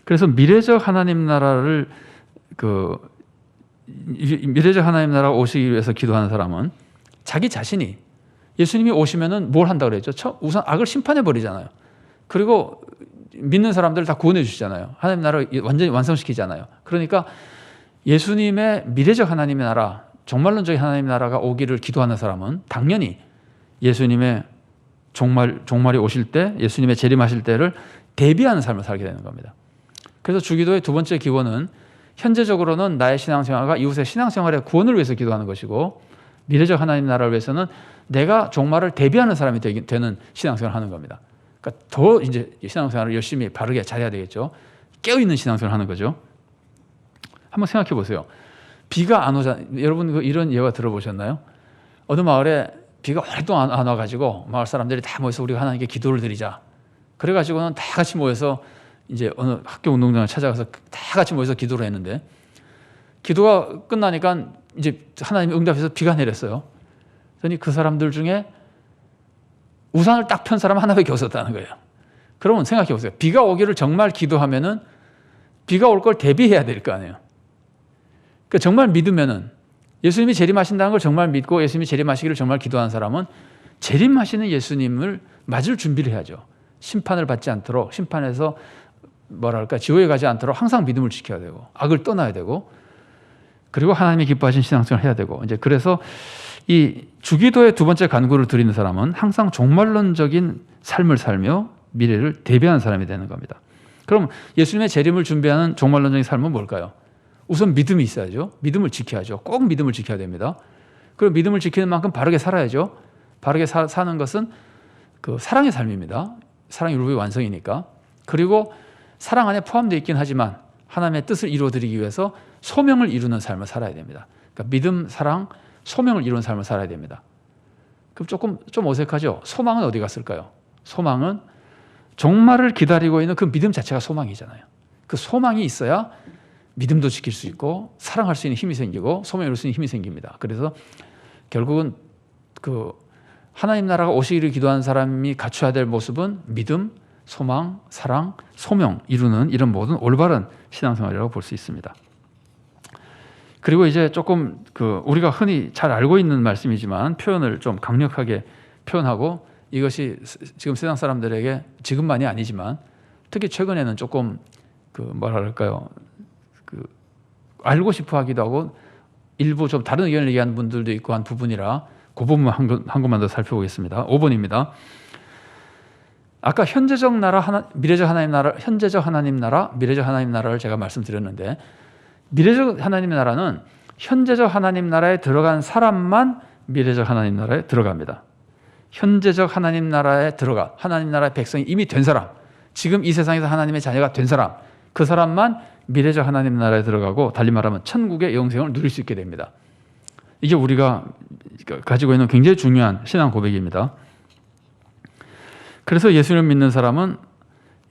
[SPEAKER 1] 그래서 미래적 하나님 나라를 미래적 하나님 나라가 오시기 위해서 기도하는 사람은 자기 자신이 예수님이 오시면은 뭘 한다고 그랬죠? 우선 악을 심판해 버리잖아요. 그리고 믿는 사람들을 다 구원해 주시잖아요. 하나님 나라를 완전히 완성시키잖아요. 그러니까 예수님의 미래적 하나님의 나라, 종말론적인 하나님의 나라가 오기를 기도하는 사람은 당연히 예수님의 종말이 오실 때, 예수님의 재림하실 때를 대비하는 삶을 살게 되는 겁니다. 그래서 주기도의 두 번째 기원은 현재적으로는 나의 신앙생활과 이웃의 신앙생활의 구원을 위해서 기도하는 것이고, 미래적 하나님 나라를 위해서는 내가 종말을 대비하는 사람이 되는 신앙생활을 하는 겁니다. 그러니까 더 이제 신앙생활을 열심히 바르게 잘해야 되겠죠. 깨어있는 신앙생활을 하는 거죠. 한번 생각해 보세요. 비가 안 오잖아요. 여러분 이런 예화 들어보셨나요? 어느 마을에 비가 오랫동안 안 와가지고 마을 사람들이 다 모여서 우리가 하나님께 기도를 드리자. 그래가지고는 다 같이 모여서 이제 어느 학교 운동장을 찾아가서 다 같이 모여서 기도를 했는데, 기도가 끝나니까 이제 하나님이 응답해서 비가 내렸어요. 그러니 그 사람들 중에 우산을 딱 편 사람 하나밖에 없었다는 거예요. 그러면 생각해 보세요. 비가 오기를 정말 기도하면은 비가 올 걸 대비해야 될 거 아니에요. 그러니까 정말 믿으면은 예수님이 재림하신다는 걸 정말 믿고 예수님이 재림하시기를 정말 기도하는 사람은 재림하시는 예수님을 맞을 준비를 해야죠. 심판을 받지 않도록, 심판에서 지옥에 가지 않도록 항상 믿음을 지켜야 되고 악을 떠나야 되고, 그리고 하나님이 기뻐하신 신앙생활을 해야 되고, 이제 그래서 이 주기도의 두 번째 간구를 드리는 사람은 항상 종말론적인 삶을 살며 미래를 대비하는 사람이 되는 겁니다. 그럼 예수님의 재림을 준비하는 종말론적인 삶은 뭘까요? 우선 믿음이 있어야죠. 믿음을 지켜야죠. 꼭 믿음을 지켜야 됩니다. 그리고 믿음을 지키는 만큼 바르게 살아야죠. 바르게 사는 것은 그 사랑의 삶입니다. 사랑이 율법의 완성이니까. 그리고 사랑 안에 포함되어 있긴 하지만 하나님의 뜻을 이루어드리기 위해서 소명을 이루는 삶을 살아야 됩니다. 그러니까 믿음, 사랑, 소명을 이루는 삶을 살아야 됩니다. 그럼 좀 어색하죠? 소망은 어디 갔을까요? 소망은 종말을 기다리고 있는 그 믿음 자체가 소망이잖아요. 그 소망이 있어야 믿음도 지킬 수 있고 사랑할 수 있는 힘이 생기고 소명을 이룰 수 있는 힘이 생깁니다. 그래서 결국은 그 하나님 나라가 오시기를 기도하는 사람이 갖춰야 될 모습은 믿음, 소망, 사랑, 소명 이루는 이런 모든 올바른 신앙생활이라고 볼 수 있습니다. 그리고 이제 조금 우리가 흔히 잘 알고 있는 말씀이지만 표현을 좀 강력하게 표현하고, 이것이 지금 세상 사람들에게 지금만이 아니지만 특히 최근에는 조금 알고 싶어 하기도 하고 일부 좀 다른 의견을 얘기하는 분들도 있고 한 부분이라 그 부분 한 것만 더 살펴보겠습니다. 5번입니다. 아까 현재적 나라, 미래적 하나님 나라, 현재적 하나님 나라, 미래적 하나님 나라를 제가 말씀드렸는데, 미래적 하나님 나라는 현재적 하나님 나라에 들어간 사람만 미래적 하나님 나라에 들어갑니다. 현재적 하나님 나라에 하나님 나라의 백성이 이미 된 사람, 지금 이 세상에서 하나님의 자녀가 된 사람, 그 사람만 미래적 하나님 나라에 들어가고, 달리 말하면 천국의 영생을 누릴 수 있게 됩니다. 이게 우리가 가지고 있는 굉장히 중요한 신앙 고백입니다. 그래서 예수를 믿는 사람은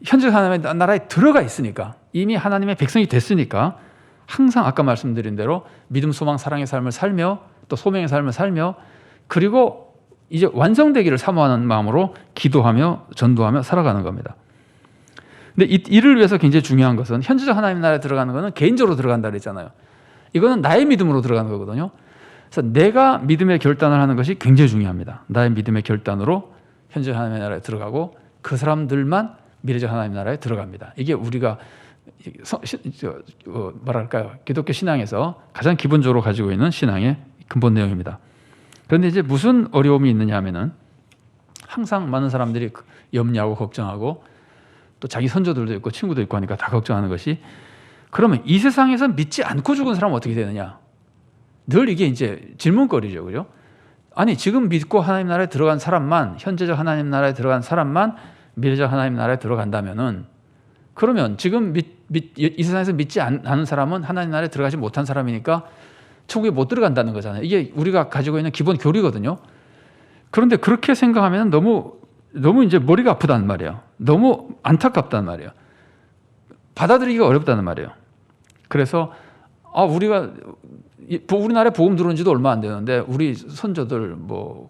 [SPEAKER 1] 현재 하나님의 나라에 들어가 있으니까, 이미 하나님의 백성이 됐으니까 항상 아까 말씀드린 대로 믿음, 소망, 사랑의 삶을 살며 또 소명의 삶을 살며, 그리고 이제 완성되기를 사모하는 마음으로 기도하며 전도하며 살아가는 겁니다. 근데 이를 위해서 굉장히 중요한 것은, 현재적 하나님 나라에 들어가는 것은 개인적으로 들어간다 그랬잖아요. 이거는 나의 믿음으로 들어가는 거거든요. 그래서 내가 믿음의 결단을 하는 것이 굉장히 중요합니다. 나의 믿음의 결단으로 현재 하나님의 나라에 들어가고 그 사람들만 미래적 하나님 나라에 들어갑니다. 이게 우리가 기독교 신앙에서 가장 기본적으로 가지고 있는 신앙의 근본 내용입니다. 그런데 이제 무슨 어려움이 있느냐 하면은, 항상 많은 사람들이 염려하고 걱정하고 또 자기 선조들도 있고 친구도 있고 하니까 다 걱정하는 것이, 그러면 이 세상에서 믿지 않고 죽은 사람은 어떻게 되느냐? 늘 이게 이제 질문거리죠. 그죠? 아니, 지금 믿고 하나님 나라에 들어간 사람만, 현재적 하나님 나라에 들어간 사람만 미래적 하나님 나라에 들어간다면은, 그러면 지금 이 세상에서 믿지 않는 사람은 하나님 나라에 들어가지 못한 사람이니까 천국에 못 들어간다는 거잖아요. 이게 우리가 가지고 있는 기본 교리거든요. 그런데 그렇게 생각하면 너무 이제 머리가 아프다는 말이에요. 너무 안타깝다는 말이에요. 받아들이기가 어렵다는 말이에요. 그래서 우리나라에 복음 들어온 지도 얼마 안 되는데 우리 선조들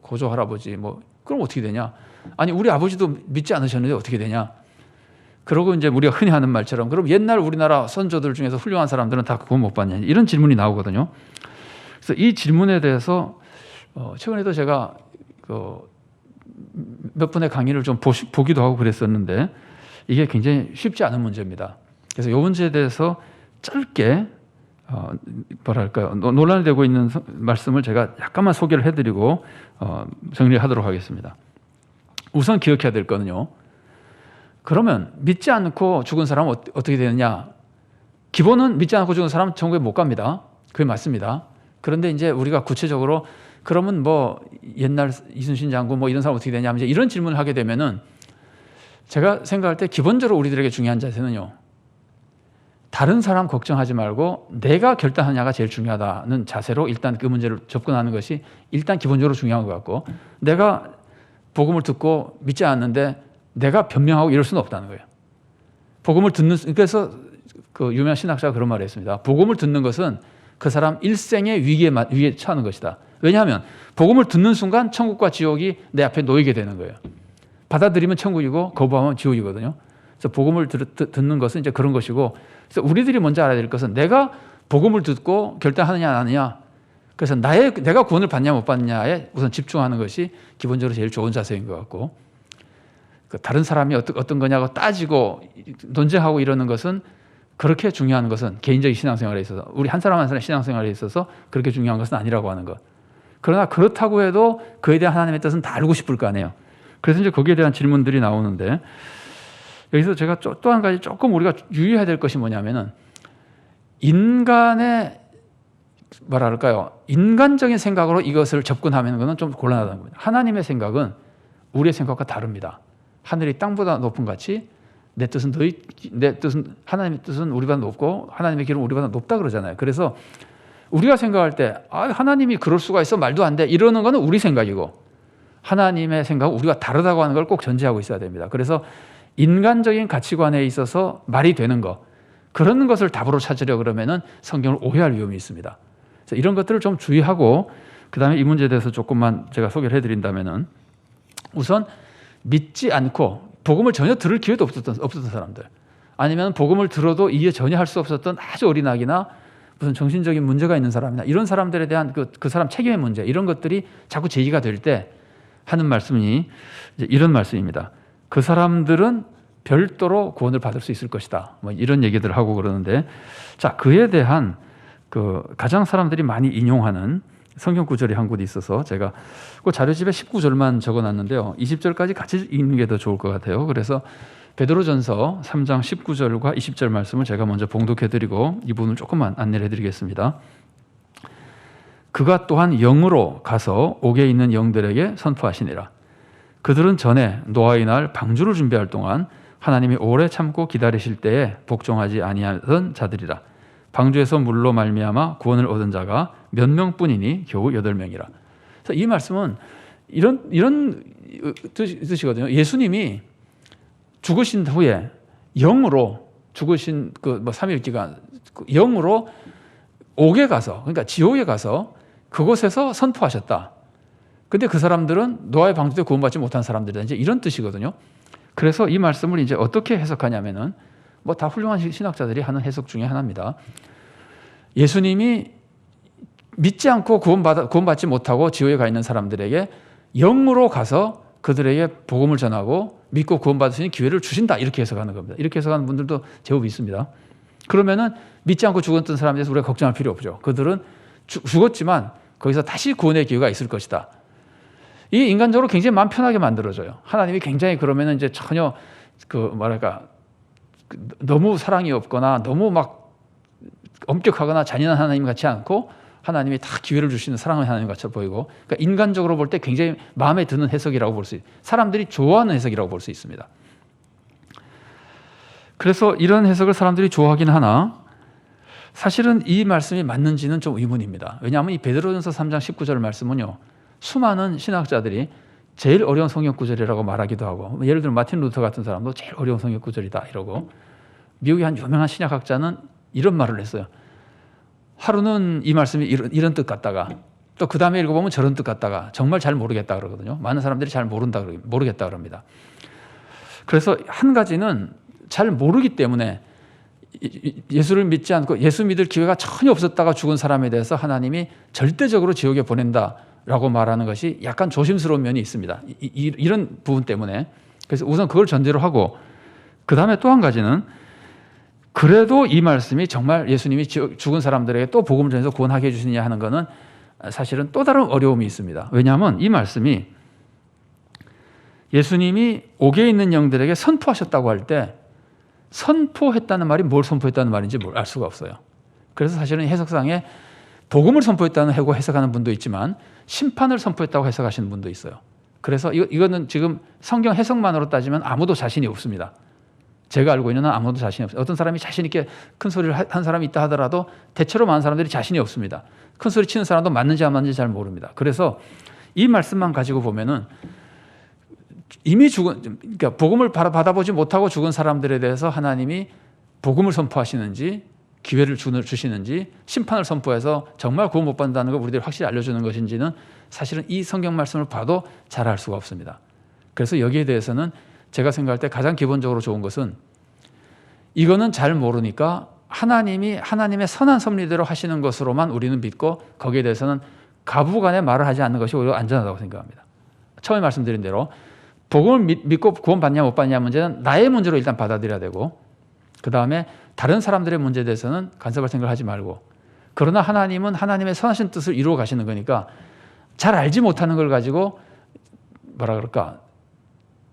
[SPEAKER 1] 고조 할아버지 그럼 어떻게 되냐? 아니, 우리 아버지도 믿지 않으셨는데 어떻게 되냐? 그러고 이제 우리가 흔히 하는 말처럼, 그럼 옛날 우리나라 선조들 중에서 훌륭한 사람들은 다 구원 못 받냐? 이런 질문이 나오거든요. 그래서 이 질문에 대해서 최근에도 제가 몇 번의 강의를 좀 보기도 하고 그랬었는데, 이게 굉장히 쉽지 않은 문제입니다. 그래서 이 문제에 대해서 짧게 논란이 되고 있는 말씀을 제가 약간만 소개를 해드리고 정리하도록 하겠습니다. 우선 기억해야 될 거는요, 그러면 믿지 않고 죽은 사람은 어떻게 되느냐? 기본은 믿지 않고 죽은 사람은 천국에 못 갑니다. 그게 맞습니다. 그런데 이제 우리가 구체적으로 그러면 옛날 이순신 장군 이런 사람 어떻게 되냐, 이제 이런 질문을 하게 되면은, 제가 생각할 때 기본적으로 우리들에게 중요한 자세는요, 다른 사람 걱정하지 말고 내가 결단하냐가 제일 중요하다는 자세로 일단 그 문제를 접근하는 것이 일단 기본적으로 중요한 것 같고, 내가 복음을 듣고 믿지 않는데 내가 변명하고 이럴 수는 없다는 거예요. 복음을 그래서 그 유명한 신학자가 그런 말을 했습니다. 복음을 듣는 것은 그 사람 일생의 위기에 처하는 것이다. 왜냐하면 복음을 듣는 순간 천국과 지옥이 내 앞에 놓이게 되는 거예요. 받아들이면 천국이고 거부하면 지옥이거든요. 그래서 복음을 듣는 것은 이제 그런 것이고, 그래서 우리들이 먼저 알아야 될 것은 내가 복음을 듣고 결단하느냐 안 하느냐, 그래서 내가 구원을 받냐 못 받냐에 우선 집중하는 것이 기본적으로 제일 좋은 자세인 것 같고, 다른 사람이 어떤 거냐고 따지고 논쟁하고 이러는 것은 그렇게 중요한 것은 개인적인 신앙생활에 있어서, 우리 한 사람 한 사람 신앙생활에 있어서 그렇게 중요한 것은 아니라고 하는 것. 그러나 그렇다고 해도 그에 대한 하나님의 뜻은 다 알고 싶을 거 아니에요. 그래서 이제 거기에 대한 질문들이 나오는데, 여기서 제가 또 한 가지 조금 우리가 유의해야 될 것이 뭐냐면은, 인간의 뭐랄까요, 인간적인 생각으로 이것을 접근하면 그건 좀 곤란하다는 겁니다. 하나님의 생각은 우리의 생각과 다릅니다. 하늘이 땅보다 높은 같이 내 뜻은 하나님의 뜻은 우리보다 높고 하나님의 길은 우리보다 높다 그러잖아요. 그래서 우리가 생각할 때 하나님이 그럴 수가 있어, 말도 안 돼, 이러는 거는 우리 생각이고, 하나님의 생각은 우리가 다르다고 하는 걸 꼭 전제하고 있어야 됩니다. 그래서 인간적인 가치관에 있어서 말이 되는 것, 그런 것을 답으로 찾으려 그러면은 성경을 오해할 위험이 있습니다. 그래서 이런 것들을 좀 주의하고, 그 다음에 이 문제에 대해서 조금만 제가 소개를 해드린다면은, 우선 믿지 않고 복음을 전혀 들을 기회도 없었던 사람들, 아니면 복음을 들어도 이해 전혀 할 수 없었던 아주 어린아기나 무슨 정신적인 문제가 있는 사람이나 이런 사람들에 대한 그 사람 책임의 문제, 이런 것들이 자꾸 제기가 될 때 하는 말씀이 이제 이런 말씀입니다. 그 사람들은 별도로 구원을 받을 수 있을 것이다, 뭐 이런 얘기들을 하고 그러는데, 자, 그에 대한 가장 사람들이 많이 인용하는 성경 구절이 한 곳이 있어서 제가 그 자료집에 19절만 적어놨는데요, 20절까지 같이 읽는 게 더 좋을 것 같아요. 그래서 베드로전서 3장 19절과 20절 말씀을 제가 먼저 봉독해드리고 이 부분을 조금만 안내를 해드리겠습니다. 그가 또한 영으로 가서 옥에 있는 영들에게 선포하시니라. 그들은 전에 노아의 날 방주를 준비할 동안 하나님이 오래 참고 기다리실 때에 복종하지 아니하던 자들이라. 방주에서 물로 말미암아 구원을 얻은 자가 몇 명뿐이니 겨우 8명이라. 그래서 이 말씀은 이런 뜻이거든요. 예수님이 죽으신 후에 영으로, 죽으신 그 3일 기간 영으로 옥에 가서, 그러니까 지옥에 가서 그곳에서 선포하셨다. 근데 그 사람들은 노아의 방주 때 구원받지 못한 사람들이다, 이제 이런 뜻이거든요. 그래서 이 말씀을 이제 어떻게 해석하냐면은, 뭐 다 훌륭한 신학자들이 하는 해석 중에 하나입니다. 예수님이 믿지 않고 구원받지 못하고 지옥에 가 있는 사람들에게 영으로 가서 그들에게 복음을 전하고 믿고 구원받을 수 있는 기회를 주신다, 이렇게 해석하는 겁니다. 이렇게 해석하는 분들도 제법 있습니다. 그러면은 믿지 않고 죽었던 사람에 대해서 우리가 걱정할 필요 없죠. 그들은 죽었지만 거기서 다시 구원의 기회가 있을 것이다. 이 인간적으로 굉장히 마음 편하게 만들어져요. 하나님이 굉장히 그러면은 이제 전혀 너무 사랑이 없거나 너무 막 엄격하거나 잔인한 하나님 같지 않고, 하나님이 다 기회를 주시는 사랑의 하나님 같이 보이고, 그러니까 인간적으로 볼 때 굉장히 마음에 드는 해석이라고 볼 수 있어요. 사람들이 좋아하는 해석이라고 볼 수 있습니다. 그래서 이런 해석을 사람들이 좋아하긴 하나, 사실은 이 말씀이 맞는지는 좀 의문입니다. 왜냐하면 이 베드로전서 3장 19절 말씀은요, 수많은 신학자들이 제일 어려운 성경 구절이라고 말하기도 하고, 예를 들어 마틴 루터 같은 사람도 제일 어려운 성경 구절이다 이러고, 미국의 한 유명한 신학학자는 이런 말을 했어요. 하루는 이 말씀이 이런 뜻 같다가, 또 그 다음에 읽어보면 저런 뜻 같다가, 정말 잘 모르겠다 그러거든요. 많은 사람들이 잘 모르겠다 그럽니다. 그래서 한 가지는 잘 모르기 때문에 예수를 믿지 않고 예수 믿을 기회가 전혀 없었다가 죽은 사람에 대해서 하나님이 절대적으로 지옥에 보낸다라고 말하는 것이 약간 조심스러운 면이 있습니다. 이런 부분 때문에. 그래서 우선 그걸 전제로 하고, 그 다음에 또 한 가지는, 그래도 이 말씀이 정말 예수님이 죽은 사람들에게 또 복음을 전해서 구원하게 해주시느냐 하는 것은 사실은 또 다른 어려움이 있습니다. 왜냐하면 이 말씀이 예수님이 옥에 있는 영들에게 선포하셨다고 할 때, 선포했다는 말이 뭘 선포했다는 말인지 알 수가 없어요. 그래서 사실은 해석상에 복음을 선포했다는 해석하는 분도 있지만 심판을 선포했다고 해석하시는 분도 있어요. 그래서 이거는 지금 성경 해석만으로 따지면 아무도 자신이 없습니다. 제가 알고 있는 한 아무도 자신이 없어요. 어떤 사람이 자신 있게 큰 소리를 한 사람이 있다 하더라도 대체로 많은 사람들이 자신이 없습니다. 큰 소리 치는 사람도 맞는지 안 맞는지 잘 모릅니다. 그래서 이 말씀만 가지고 보면은 이미 그러니까 복음을 받아보지 못하고 죽은 사람들에 대해서 하나님이 복음을 선포하시는지, 기회를 주시는지, 심판을 선포해서 정말 구원 못 받는다는 걸 우리들이 확실히 알려주는 것인지는 사실은 이 성경 말씀을 봐도 잘 알 수가 없습니다. 그래서 여기에 대해서는 제가 생각할 때 가장 기본적으로 좋은 것은, 이거는 잘 모르니까 하나님이 하나님의 선한 섭리대로 하시는 것으로만 우리는 믿고 거기에 대해서는 가부간의 말을 하지 않는 것이 오히려 안전하다고 생각합니다. 처음에 말씀드린 대로 복음을 믿고 구원받냐 못 받냐 문제는 나의 문제로 일단 받아들여야 되고, 그 다음에 다른 사람들의 문제에 대해서는 간섭할 생각을 하지 말고, 그러나 하나님은 하나님의 선하신 뜻을 이루어 가시는 거니까 잘 알지 못하는 걸 가지고 뭐라 그럴까,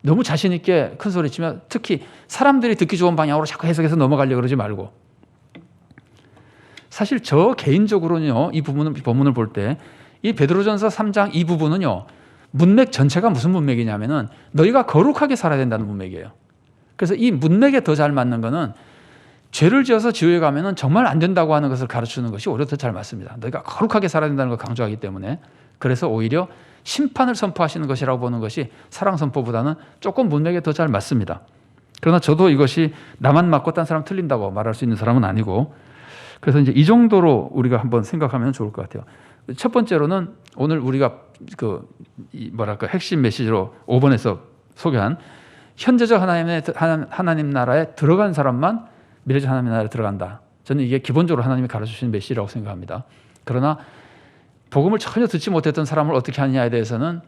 [SPEAKER 1] 너무 자신 있게 큰 소리 치며 특히 사람들이 듣기 좋은 방향으로 자꾸 해석해서 넘어가려고 그러지 말고, 사실 저 개인적으로는요, 이 본문을 볼 때 이 베드로전서 3장 이 부분은요, 문맥 전체가 무슨 문맥이냐면은 너희가 거룩하게 살아야 된다는 문맥이에요. 그래서 이 문맥에 더 잘 맞는 거는 죄를 지어서 지옥에 가면은 정말 안 된다고 하는 것을 가르치는 것이 오히려 더 잘 맞습니다. 너희가 거룩하게 살아야 된다는 걸 강조하기 때문에. 그래서 오히려 심판을 선포하시는 것이라고 보는 것이 사랑 선포보다는 조금 문맥에 더 잘 맞습니다. 그러나 저도 이것이 나만 맞고 딴 사람 틀린다고 말할 수 있는 사람은 아니고, 그래서 이제 이 정도로 우리가 한번 생각하면 좋을 것 같아요. 첫 번째로는 오늘 우리가 핵심 메시지로 5번에서 소개한 현재적 하나님 나라에 들어간 사람만 미래적 하나님 나라에 들어간다. 저는 이게 기본적으로 하나님이 가르쳐주시는 메시지라고 생각합니다. 그러나 복음을 전혀 듣지 못했던 사람을 어떻게 하느냐에 대해서는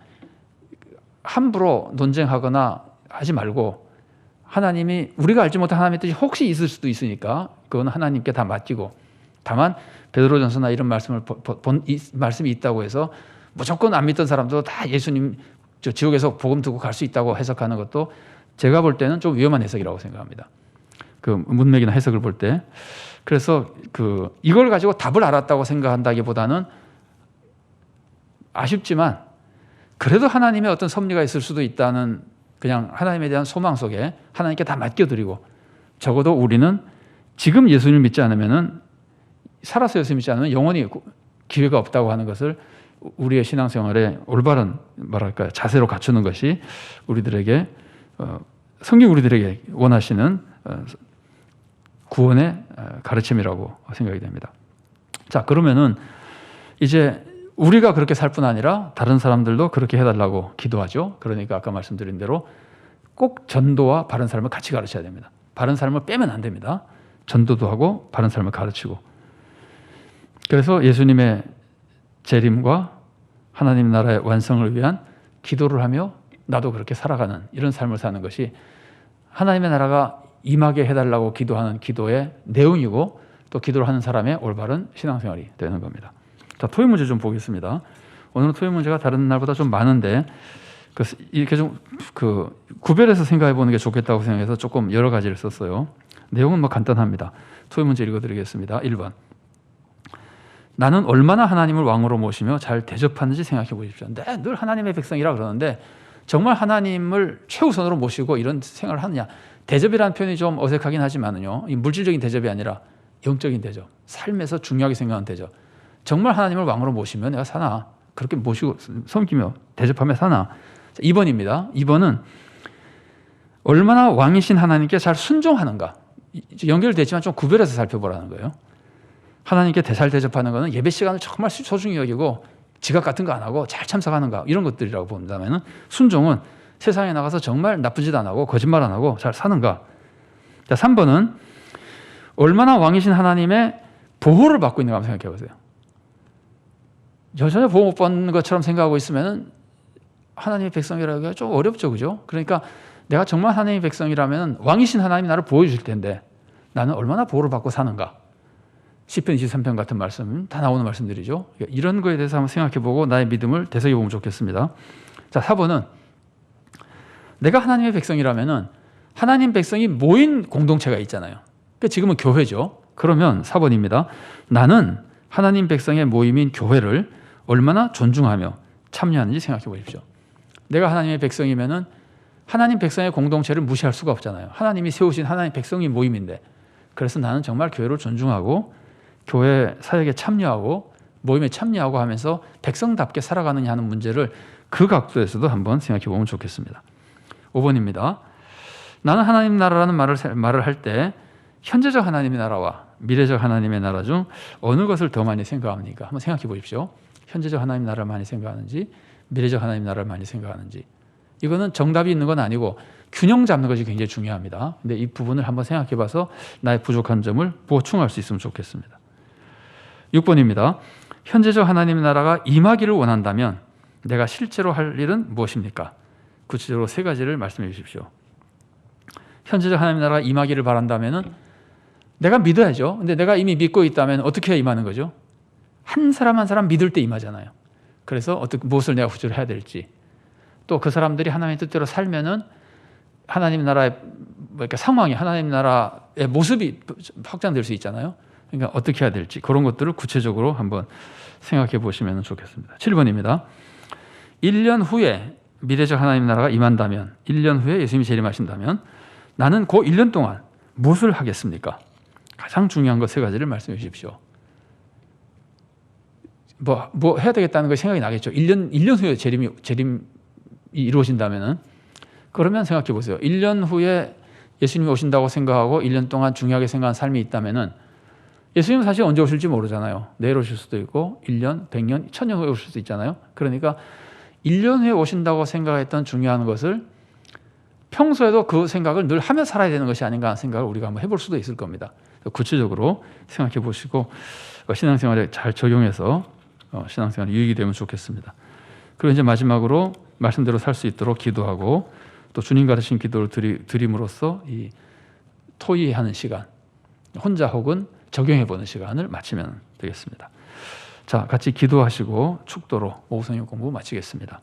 [SPEAKER 1] 함부로 논쟁하거나 하지 말고, 하나님이 우리가 알지 못한 하나님의 뜻이 혹시 있을 수도 있으니까 그건 하나님께 다 맡기고, 다만 베드로전서나 이런 말씀이 있다고 해서 무조건 안 믿던 사람도 다 예수님 지옥에서 복음 듣고 갈 수 있다고 해석하는 것도 제가 볼 때는 좀 위험한 해석이라고 생각합니다. 그 문맥이나 해석을 볼 때. 그래서 이걸 가지고 답을 알았다고 생각한다기보다는 아쉽지만 그래도 하나님의 어떤 섭리가 있을 수도 있다는 그냥 하나님에 대한 소망 속에 하나님께 다 맡겨드리고, 적어도 우리는 지금 예수님을 믿지 않으면은, 살아서 예수 믿지 않으면 영원히 기회가 없다고 하는 것을 우리의 신앙생활에 올바른 자세로 갖추는 것이 우리들에게 성경 우리들에게 원하시는 구원의 가르침이라고 생각이 됩니다. 자, 그러면은 이제 우리가 그렇게 살 뿐 아니라 다른 사람들도 그렇게 해달라고 기도하죠. 그러니까 아까 말씀드린 대로 꼭 전도와 바른 삶을 같이 가르쳐야 됩니다. 바른 삶을 빼면 안 됩니다. 전도도 하고 바른 삶을 가르치고. 그래서 예수님의 재림과 하나님 나라의 완성을 위한 기도를 하며 나도 그렇게 살아가는 이런 삶을 사는 것이 하나님의 나라가 임하게 해달라고 기도하는 기도의 내용이고, 또 기도를 하는 사람의 올바른 신앙생활이 되는 겁니다. 자, 토익 문제 좀 보겠습니다. 오늘은 토익 문제가 다른 날보다 좀 많은데 이렇게 좀 구별해서 생각해 보는 게 좋겠다고 생각해서 조금 여러 가지를 썼어요. 내용은 간단합니다. 토익 문제 읽어드리겠습니다. 1번. 나는 얼마나 하나님을 왕으로 모시며 잘 대접하는지 생각해 보십시오. 늘 하나님의 백성이라 그러는데 정말 하나님을 최우선으로 모시고 이런 생활을 하느냐. 대접이라는 표현이 좀 어색하긴 하지만요, 이 물질적인 대접이 아니라 영적인 대접, 삶에서 중요하게 생각하는 대접. 정말 하나님을 왕으로 모시면 내가 사나? 그렇게 모시고 섬기며 대접하며 사나? 자, 2번입니다. 2번은 얼마나 왕이신 하나님께 잘 순종하는가. 연결되지만 좀 구별해서 살펴보라는 거예요. 하나님께 잘 대접하는 것은 예배 시간을 정말 소중히 여기고 지각 같은 거 안 하고 잘 참석하는가, 이런 것들이라고 본다면, 순종은 세상에 나가서 정말 나쁜 짓 안 하고 거짓말 안 하고 잘 사는가. 자, 3번은 얼마나 왕이신 하나님의 보호를 받고 있는가 한번 생각해 보세요. 전혀 보호 못 받는 것처럼 생각하고 있으면 하나님의 백성이라기가 좀 어렵죠, 그죠? 그러니까 내가 정말 하나님의 백성이라면 왕이신 하나님이 나를 보호해줄 텐데 나는 얼마나 보호를 받고 사는가. 시편 23편 같은 말씀, 다 나오는 말씀들이죠. 이런 거에 대해서 한번 생각해보고 나의 믿음을 되새겨보면 좋겠습니다. 자, 4번은 내가 하나님의 백성이라면 하나님 백성이 모인 공동체가 있잖아요. 그러니까 지금은 교회죠. 그러면 4번입니다. 나는 하나님 백성의 모임인 교회를 얼마나 존중하며 참여하는지 생각해 보십시오. 내가 하나님의 백성이면은 하나님 백성의 공동체를 무시할 수가 없잖아요. 하나님이 세우신 하나님 백성이 모임인데, 그래서 나는 정말 교회를 존중하고 교회 사역에 참여하고 모임에 참여하고 하면서 백성답게 살아가느냐 하는 문제를 그 각도에서도 한번 생각해 보면 좋겠습니다. 5번입니다. 나는 하나님 나라라는 말을 할 때 현재적 하나님의 나라와 미래적 하나님의 나라 중 어느 것을 더 많이 생각합니까? 한번 생각해 보십시오. 현재적 하나님 나라를 많이 생각하는지 미래적 하나님 나라를 많이 생각하는지. 이거는 정답이 있는 건 아니고 균형 잡는 것이 굉장히 중요합니다. 근데 이 부분을 한번 생각해 봐서 나의 부족한 점을 보충할 수 있으면 좋겠습니다. 6번입니다. 현재적 하나님의 나라가 임하기를 원한다면 내가 실제로 할 일은 무엇입니까? 구체적으로 세 가지를 말씀해 주십시오. 현재적 하나님의 나라가 임하기를 바란다면 내가 믿어야죠. 근데 내가 이미 믿고 있다면 어떻게 해야 임하는 거죠? 한 사람 한 사람 믿을 때 임하잖아요. 그래서 무엇을 내가 구체적으로 해야 될지, 또 그 사람들이 하나님의 뜻대로 살면은 하나님 나라의 상황이, 하나님 나라의 모습이 확장될 수 있잖아요. 그러니까 어떻게 해야 될지 그런 것들을 구체적으로 한번 생각해 보시면 좋겠습니다. 7번입니다. 1년 후에 미래적 하나님 나라가 임한다면, 1년 후에 예수님이 재림하신다면 나는 그 1년 동안 무엇을 하겠습니까? 가장 중요한 것 세 가지를 말씀해 주십시오. 뭐 해야 되겠다는 거 생각이 나겠죠. 1년 후에 재림이 이루어진다면은, 그러면 생각해 보세요. 1년 후에 예수님이 오신다고 생각하고 1년 동안 중요하게 생각한 삶이 있다면은 예수님은 사실 언제 오실지 모르잖아요. 내일 오실 수도 있고 1년, 100년, 1000년 후에 오실 수도 있잖아요. 그러니까 1년 후에 오신다고 생각했던 중요한 것을 평소에도 그 생각을 늘 하며 살아야 되는 것이 아닌가 하는 생각을 우리가 한번 해볼 수도 있을 겁니다. 구체적으로 생각해 보시고 신앙생활에 잘 적용해서 신앙생활에 유익이 되면 좋겠습니다. 그리고 이제 마지막으로 말씀대로 살 수 있도록 기도하고 또 주님 가르친 기도를 드림으로써 이 토의하는 시간, 혼자 혹은 적용해보는 시간을 마치면 되겠습니다. 자, 같이 기도하시고 축도로 오후 성경 공부 마치겠습니다.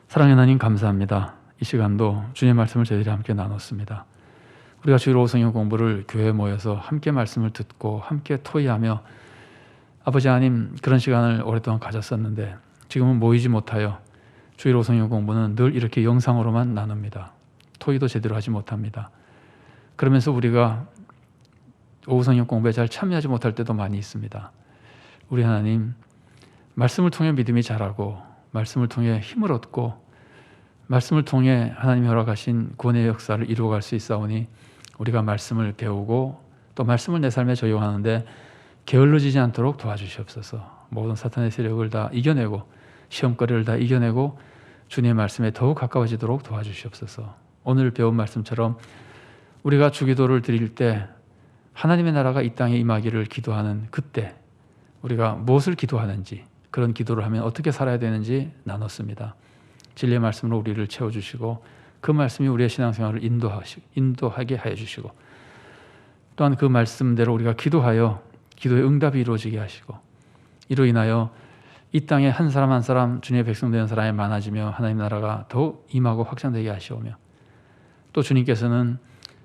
[SPEAKER 1] 사랑의 하나님 감사합니다. 이 시간도 주님의 말씀을 저희들이 함께 나눴습니다. 우리가 주일 오후 성경 공부를 교회에 모여서 함께 말씀을 듣고 함께 토의하며 아버지 하나님 그런 시간을 오랫동안 가졌었는데 지금은 모이지 못하여 주일 오후 성경 공부는 늘 이렇게 영상으로만 나눕니다. 토의도 제대로 하지 못합니다. 그러면서 우리가 오후 성경 공부에 잘 참여하지 못할 때도 많이 있습니다. 우리 하나님, 말씀을 통해 믿음이 자라고 말씀을 통해 힘을 얻고 말씀을 통해 하나님이 허락하신 구원의 역사를 이루어갈 수 있사오니 우리가 말씀을 배우고 또 말씀을 내 삶에 적용하는데 게을러지지 않도록 도와주시옵소서. 모든 사탄의 세력을 다 이겨내고 시험거리를 다 이겨내고 주님의 말씀에 더욱 가까워지도록 도와주시옵소서. 오늘 배운 말씀처럼 우리가 주기도를 드릴 때 하나님의 나라가 이 땅에 임하기를 기도하는 그때 우리가 무엇을 기도하는지, 그런 기도를 하면 어떻게 살아야 되는지 나눴습니다. 진리의 말씀으로 우리를 채워주시고 그 말씀이 우리의 신앙생활을 인도하게 하여 주시고 또한 그 말씀대로 우리가 기도하여 기도의 응답이 이루어지게 하시고 이로 인하여 이 땅에 한 사람 한 사람 주님의 백성 되는 사람이 많아지며 하나님 나라가 더욱 임하고 확장되게 하시오며 또 주님께서는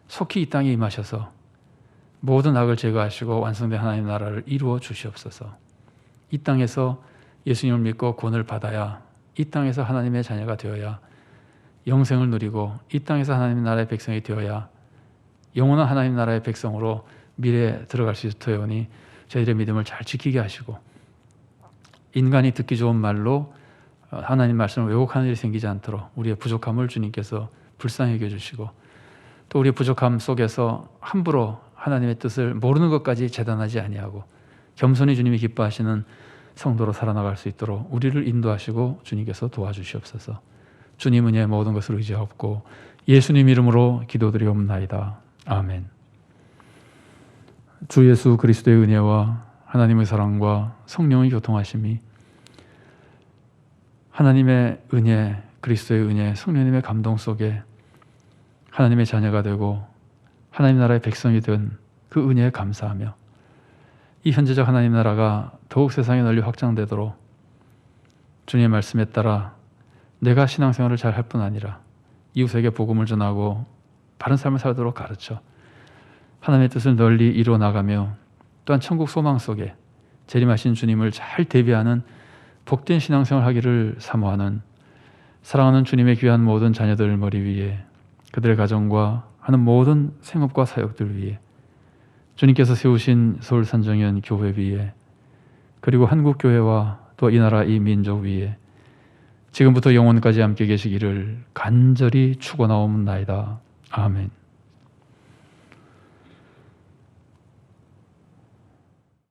[SPEAKER 1] 속히 이 땅에 임하셔서 모든 악을 제거하시고 완성된 하나님 나라를 이루어 주시옵소서. 이 땅에서 예수님을 믿고 구원을 받아야 이 땅에서 하나님의 자녀가 되어야 영생을 누리고 이 땅에서 하나님 나라의 백성이 되어야 영원한 하나님 나라의 백성으로 미래에 들어갈 수 있으니 저희들의 믿음을 잘 지키게 하시고 인간이 듣기 좋은 말로 하나님 말씀을 왜곡하는 일이 생기지 않도록 우리의 부족함을 주님께서 불쌍히 여겨주시고 또 우리의 부족함 속에서 함부로 하나님의 뜻을 모르는 것까지 재단하지 아니하고 겸손히 주님이 기뻐하시는 성도로 살아나갈 수 있도록 우리를 인도하시고 주님께서 도와주시옵소서. 주님 은혜의 모든 것을 의지하옵고 예수님 이름으로 기도드리옵나이다. 아멘. 주 예수 그리스도의 은혜와 하나님의 사랑과 성령의 교통하심이 하나님의 은혜, 그리스도의 은혜, 성령님의 감동 속에 하나님의 자녀가 되고 하나님 나라의 백성이 된 그 은혜에 감사하며 이 현재적 하나님 나라가 더욱 세상에 널리 확장되도록 주님의 말씀에 따라 내가 신앙생활을 잘 할 뿐 아니라 이웃에게 복음을 전하고 바른 삶을 살도록 가르쳐 하나님의 뜻을 널리 이루어 나가며 또한 천국 소망 속에 재림하신 주님을 잘 대비하는 복된 신앙생활을 하기를 사모하는 사랑하는 주님의 귀한 모든 자녀들 머리 위에 그들의 가정과 하는 모든 생업과 사역들 위에 주님께서 세우신 서울산정연 교회 위에 그리고 한국교회와 또 이 나라 이 민족 위에 지금부터 영원까지 함께 계시기를 간절히 축원하옵나이다. 아멘.